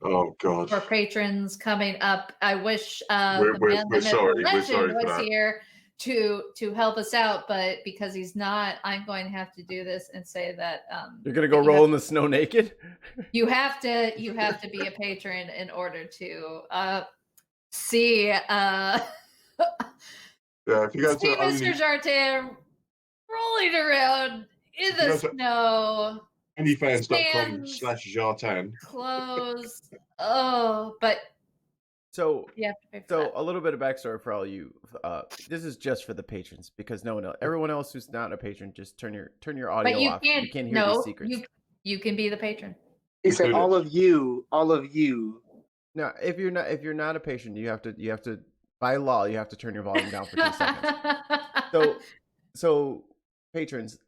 Oh God. for patrons coming up. I wish We're the man, the myth, sorry. the We're legend sorry for was that. here to help us out, but because he's not, I'm going to have to do this and say that You're gonna go you roll have- in the snow naked? you have to be a patron in order to see Yeah, if you go see to Mr. only, Kjartan rolling around in You the go to- snow. onlyfans.com/Kjartan. Clothes. Oh, but So you have to pay for So that. a little bit of backstory for all you. This is just for the patrons because no one else, everyone else who's not a patron, just turn your audio But you off. can't. You can't hear no, these secrets. you can be the patron. He said, Included. all of you. No, if you're not a patron, you have to by law you have to turn your volume down for 2 seconds. So patrons,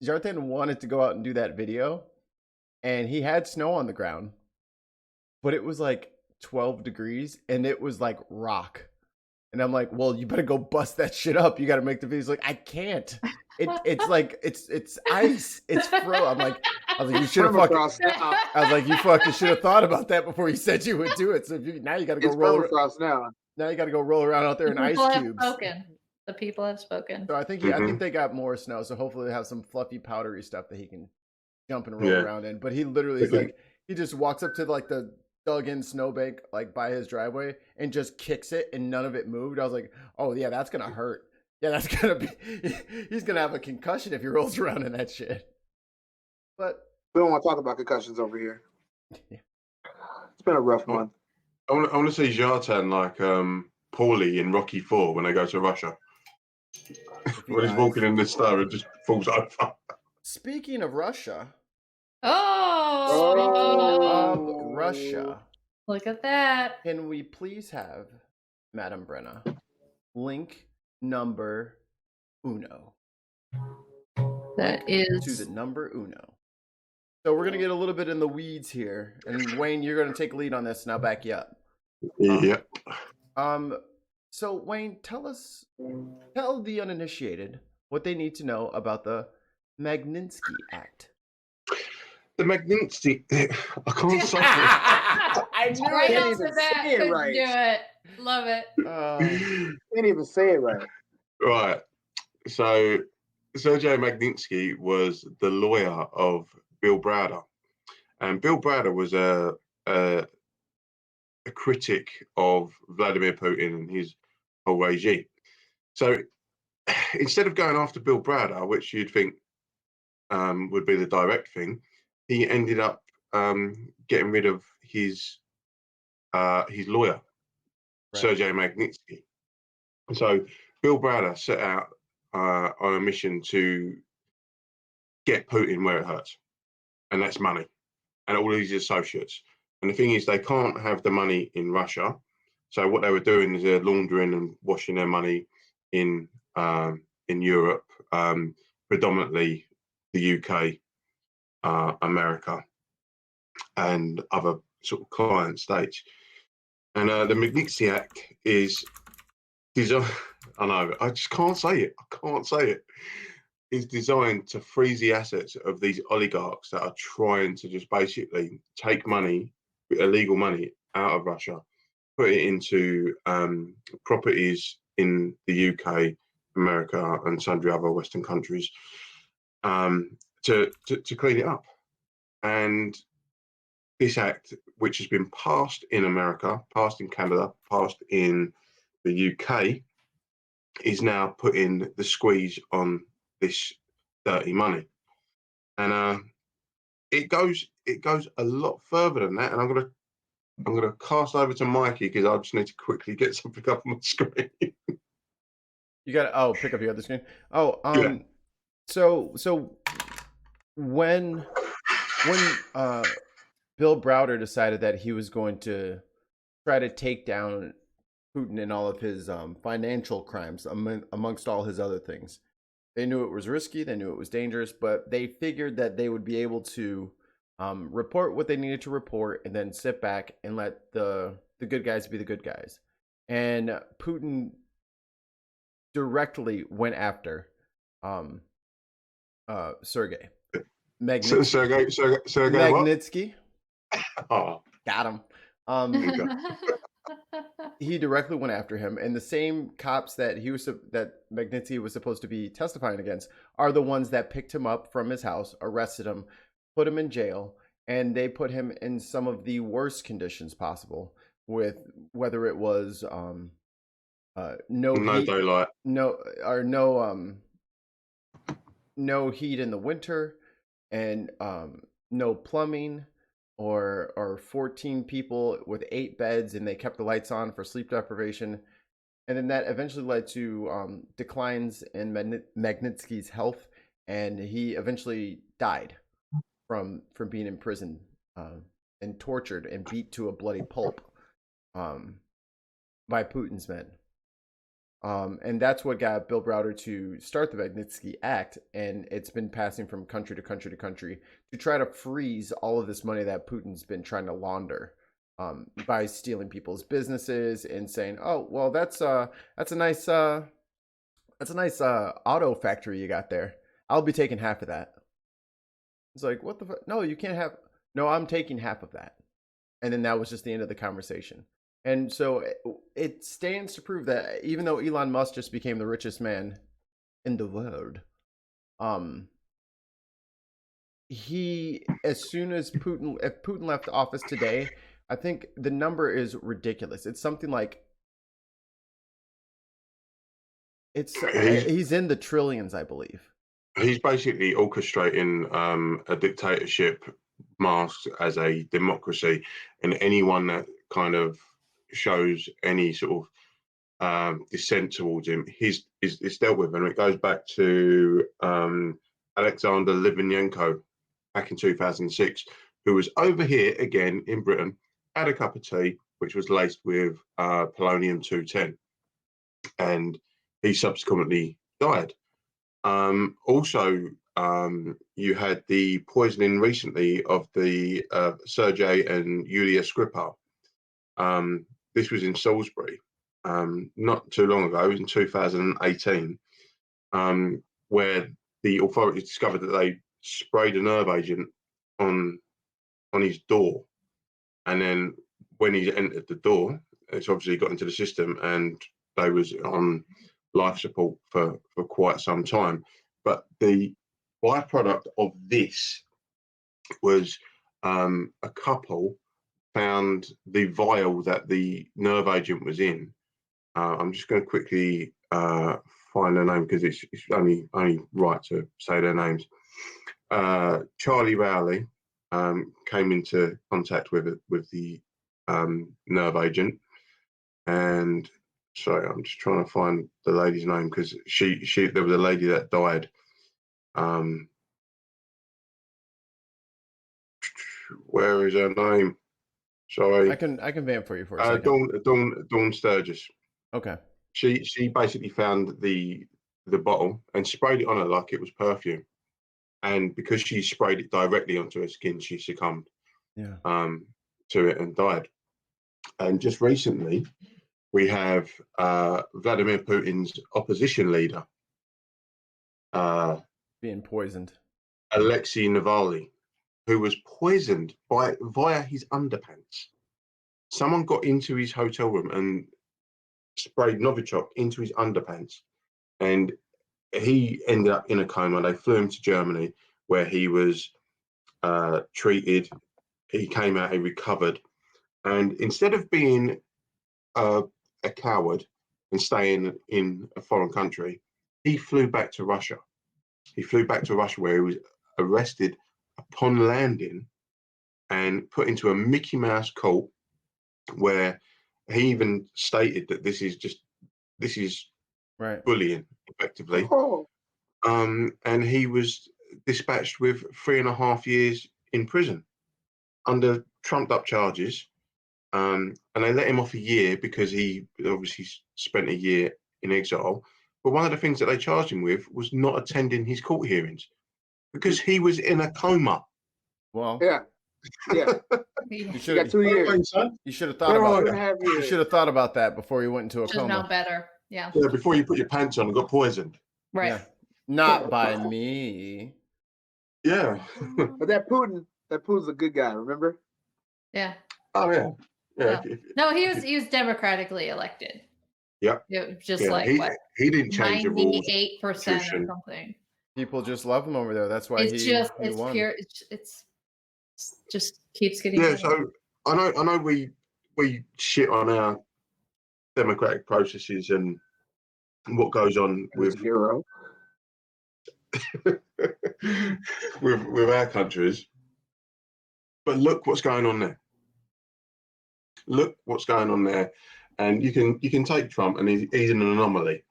Kjartan wanted to go out and do that video, and he had snow on the ground, but it was like 12 degrees and it was like rock. And I'm like, well, you better go bust that shit up. You got to make the video. He's like, I can't. It's like it's ice. It's fro. I was like, you should have fucking. Permafrost now. I was like, you fucking should have thought about that before you said you would do it. So now you got to go It's roll. permafrost now. Now you got to go roll around out there in ice People have cubes. spoken. The people have spoken. So I think I think they got more snow. So hopefully they have some fluffy, powdery stuff that he can jump and roll around in. But he literally is like, he just walks up to like the dug-in snowbank like by his driveway and just kicks it, and none of it moved. I was like, oh yeah, that's gonna hurt. Yeah, that's gonna be. He's gonna have a concussion if he rolls around in that shit. But We don't want to talk about concussions over here. Yeah. It's been a rough one. I want to see Kjartan like Paulie in Rocky 4 when they go to Russia. When he's walking in the snow and just falls over. Speaking of Russia, Oh, Russia, look at that. can we please have Madam Brenna link number uno? That To is the number uno. So we're gonna get a little bit in the weeds here, and Wayne, you're gonna take lead on this, and I'll back you up. Yeah. So Wayne, tell the uninitiated what they need to know about the Magnitsky Act. The Magnitsky. I can't say it. I knew right can't off even the bat. say it Couldn't right. do it. Love it. Can't even say it right. Right. So Sergei Magnitsky was the lawyer of Bill Browder, and Bill Browder was a critic of Vladimir Putin and his whole regime. So instead of going after Bill Browder, which you'd think would be the direct thing, he ended up getting rid of his lawyer, Sergei Magnitsky. So Bill Browder set out on a mission to get Putin where it hurts, and that's money, and all these associates. And the thing is, they can't have the money in Russia. So what they were doing is they're laundering and washing their money in Europe, predominantly the UK, America, and other sort of client states. And the Magnitsky Act is designed. I know, I just can't say it. I can't say it. Is designed to freeze the assets of these oligarchs that are trying to just basically take money, illegal money, out of Russia, put it into properties in the UK, America, and sundry other Western countries, to clean it up. And this act, which has been passed in America, passed in Canada, passed in the UK, is now putting the squeeze on this dirty money. And it goes a lot further than that. And I'm gonna cast over to Mikey because I just need to quickly get something up on my screen. You got to pick up your other screen. Yeah. So when Bill Browder decided that he was going to try to take down Putin and all of his financial crimes, amongst all his other things, they knew it was risky, they knew it was dangerous, but they figured that they would be able to report what they needed to report and then sit back and let the good guys be the good guys. And Putin directly went after Sergei Magnitsky. Oh, Got him. He directly went after him, and the same cops that Magnitsky was supposed to be testifying against are the ones that picked him up from his house, arrested him, put him in jail, and they put him in some of the worst conditions possible, with whether it was no heat, daylight, no heat in the winter, and no plumbing, or 14 people with 8 beds, and they kept the lights on for sleep deprivation. And then that eventually led to declines in Magnitsky's health, and he eventually died from being in prison and tortured and beat to a bloody pulp by Putin's men. And that's what got Bill Browder to start the Magnitsky Act, and it's been passing from country to country to country to try to freeze all of this money that Putin's been trying to launder by stealing people's businesses and saying, "Oh, well, that's a nice auto factory you got there. I'll be taking half of that." It's like, what the fuck? No, you can't have. No, I'm taking half of that. And then that was just the end of the conversation. And so it stands to prove that even though Elon Musk just became the richest man in the world, he, as soon as Putin, if Putin left office today, I think the number is ridiculous. It's something like he's in the trillions, I believe. He's basically orchestrating a dictatorship masked as a democracy, and anyone that kind of shows any sort of dissent towards him, he's dealt with. And it goes back to Alexander Litvinenko back in 2006, who was over here again in Britain, had a cup of tea, which was laced with polonium-210, and he subsequently died. Also, you had the poisoning recently of the Sergei and Yulia Skripal. This was in Salisbury, not too long ago. It was in 2018, where the authorities discovered that they sprayed a nerve agent on his door, and then when he entered the door, it's obviously got into the system, and they was on life support for quite some time. But the byproduct of this was a couple found the vial that the nerve agent was in. I'm just going to quickly find their name because it's only right to say their names. Charlie Rowley came into contact with the nerve agent, and sorry, I'm just trying to find the lady's name because there was a lady that died. Where is her name? Sorry, I can vamp for you for a second. Dawn Sturgis. Okay. She basically found the bottle and sprayed it on her like it was perfume, and because she sprayed it directly onto her skin, she succumbed to it and died. And just recently, we have Vladimir Putin's opposition leader being poisoned, Alexei Navalny, who was poisoned via his underpants. Someone got into his hotel room and sprayed Novichok into his underpants, and he ended up in a coma. They flew him to Germany, where he was treated. He came out, he recovered, and instead of being a coward and staying in a foreign country, he flew back to Russia. He flew back to Russia, where he was arrested upon landing and put into a Mickey Mouse court, where he even stated that this is right, bullying, effectively. Oh. And he was dispatched with 3.5 years in prison under trumped up charges. And they let him off a year because he obviously spent a year in exile. But one of the things that they charged him with was not attending his court hearings because he was in a coma. Well, yeah. You got 2 years. You should have thought about that. You years. should have thought about that before you went into a Should coma. know better. Yeah. Yeah, before you put your pants on and got poisoned. Right. Yeah. Not by me. Yeah. But that Putin's a good guy, remember? Yeah. Oh yeah. Yeah. No, he was democratically elected. Yeah. Just like he didn't change the rules. 98% or something. People just love him over there. That's why he won. Pure. It's just keeps getting. Yeah. better. So I know we shit on our democratic processes and what goes on with hero. with our countries, but look what's going on there. Look what's going on there, and you can take Trump, and he's an anomaly.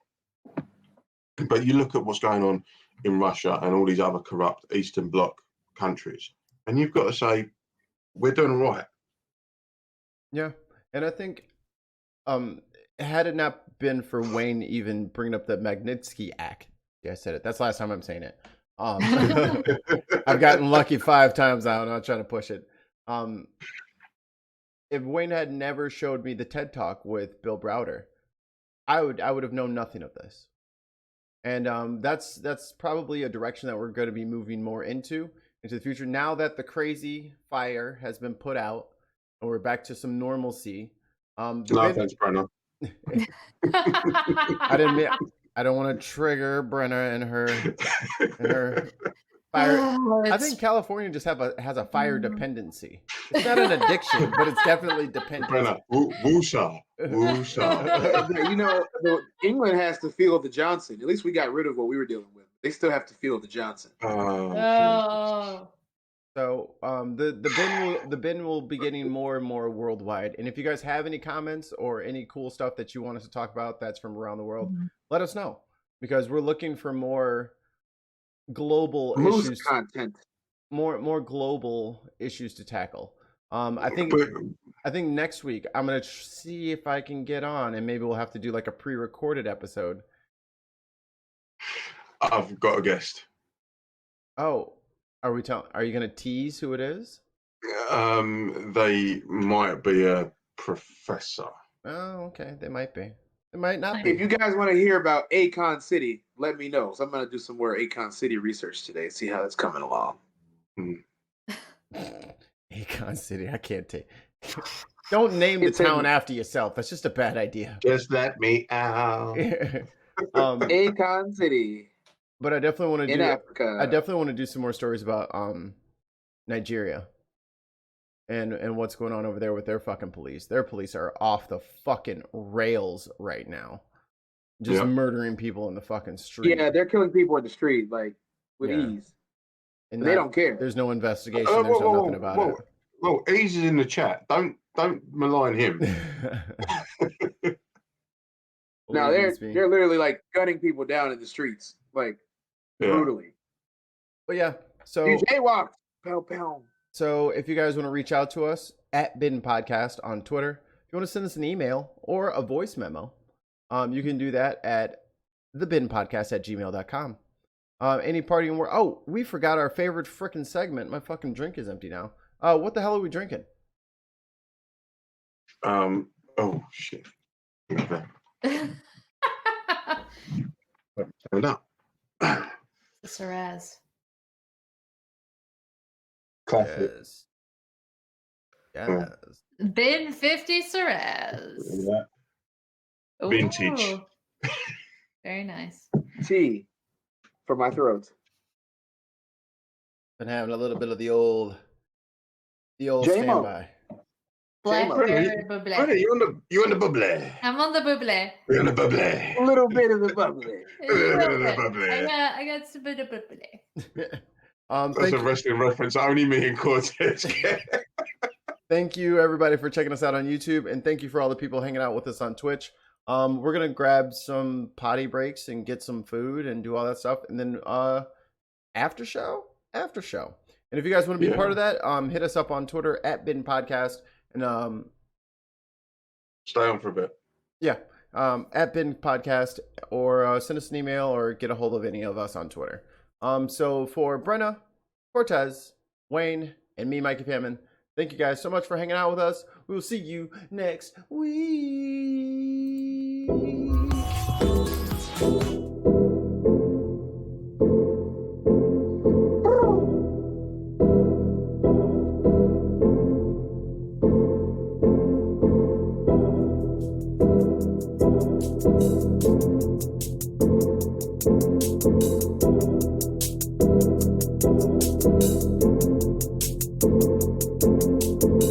But you look at what's going on in Russia and all these other corrupt Eastern Bloc countries, and you've got to say we're doing all right. Yeah, and I think, had it not been for Wayne even bringing up the Magnitsky Act, yeah, I said it. That's the last time I'm saying it. I've gotten lucky 5 times now, and I'm trying to push it. If Wayne had never showed me the TED Talk with Bill Browder, I would have known nothing of this. And that's probably a direction that we're going to be moving more into the future. Now that the crazy fire has been put out and we're back to some normalcy, No, thanks, Brenna. I didn't mean. I don't want to trigger Brenna and her fire. I think California just has a fire dependency. It's not an addiction, but it's definitely dependent. Brenna, woosah, woosah. You know, England has to feel the Johnson. At least we got rid of what we were dealing with. They still have to feel the Johnson. Oh. So the bin will be getting more and more worldwide. And if you guys have any comments or any cool stuff that you want us to talk about that's from around the world, let us know, because we're looking for more global issues, content, more global issues to tackle. I think next week I'm gonna see if I can get on, and maybe we'll have to do like a pre-recorded episode. I've got a guest. Oh. Are you going to tease who it is? They might be a professor. Oh, okay. They might be. They might not be. If you guys want to hear about Akon City, let me know. So I'm going to do some more Akon City research today. See how it's coming along. Akon City. I can't take. Don't name the town after yourself. That's just a bad idea. Just let me out. Akon City. But I definitely want to in Africa. I definitely want to do some more stories about Nigeria and what's going on over there with their fucking police. Their police are off the fucking rails right now, just murdering people in the fucking street. Yeah, they're killing people in the street like with ease, and they don't care. There's no investigation. There's nothing about it. Well, Ease is in the chat. Don't malign him. No, they're literally like gunning people down in the streets, like brutally. But yeah, so you jaywalked. Pow pow. So if you guys want to reach out to us at Bin Podcast on Twitter, if you want to send us an email or a voice memo, you can do that at thebinpodcast@gmail.com. Any parting word? Oh, we forgot our favorite frickin' segment. My fucking drink is empty now. What the hell are we drinking? Oh shit. Hold up. Shiraz. Classic. Yes. Bin 50 Shiraz. Yeah. Vintage. Ooh. Very nice. Tea for my throat. Been having a little bit of the old J-Mo. standby. Blackberry bubbly. Hey, you on the bubbly. I'm on the bubbly. You're on the bubbly. A little bit of the bubbly. I got some bit of bubbly. That's a wrestling reference only me and Cortez get. Thank you, everybody, for checking us out on YouTube, and thank you for all the people hanging out with us on Twitch. We're going to grab some potty breaks and get some food and do all that stuff, and then after show. And if you guys want to be part of that, hit us up on Twitter at Bin Podcast, and stay on for a bit. Yeah, at Bin Podcast, or send us an email or get a hold of any of us on Twitter. So for Brenna, Cortez, Wayne, and me, Mikey Famine, thank you guys so much for hanging out with us. We will see you next week.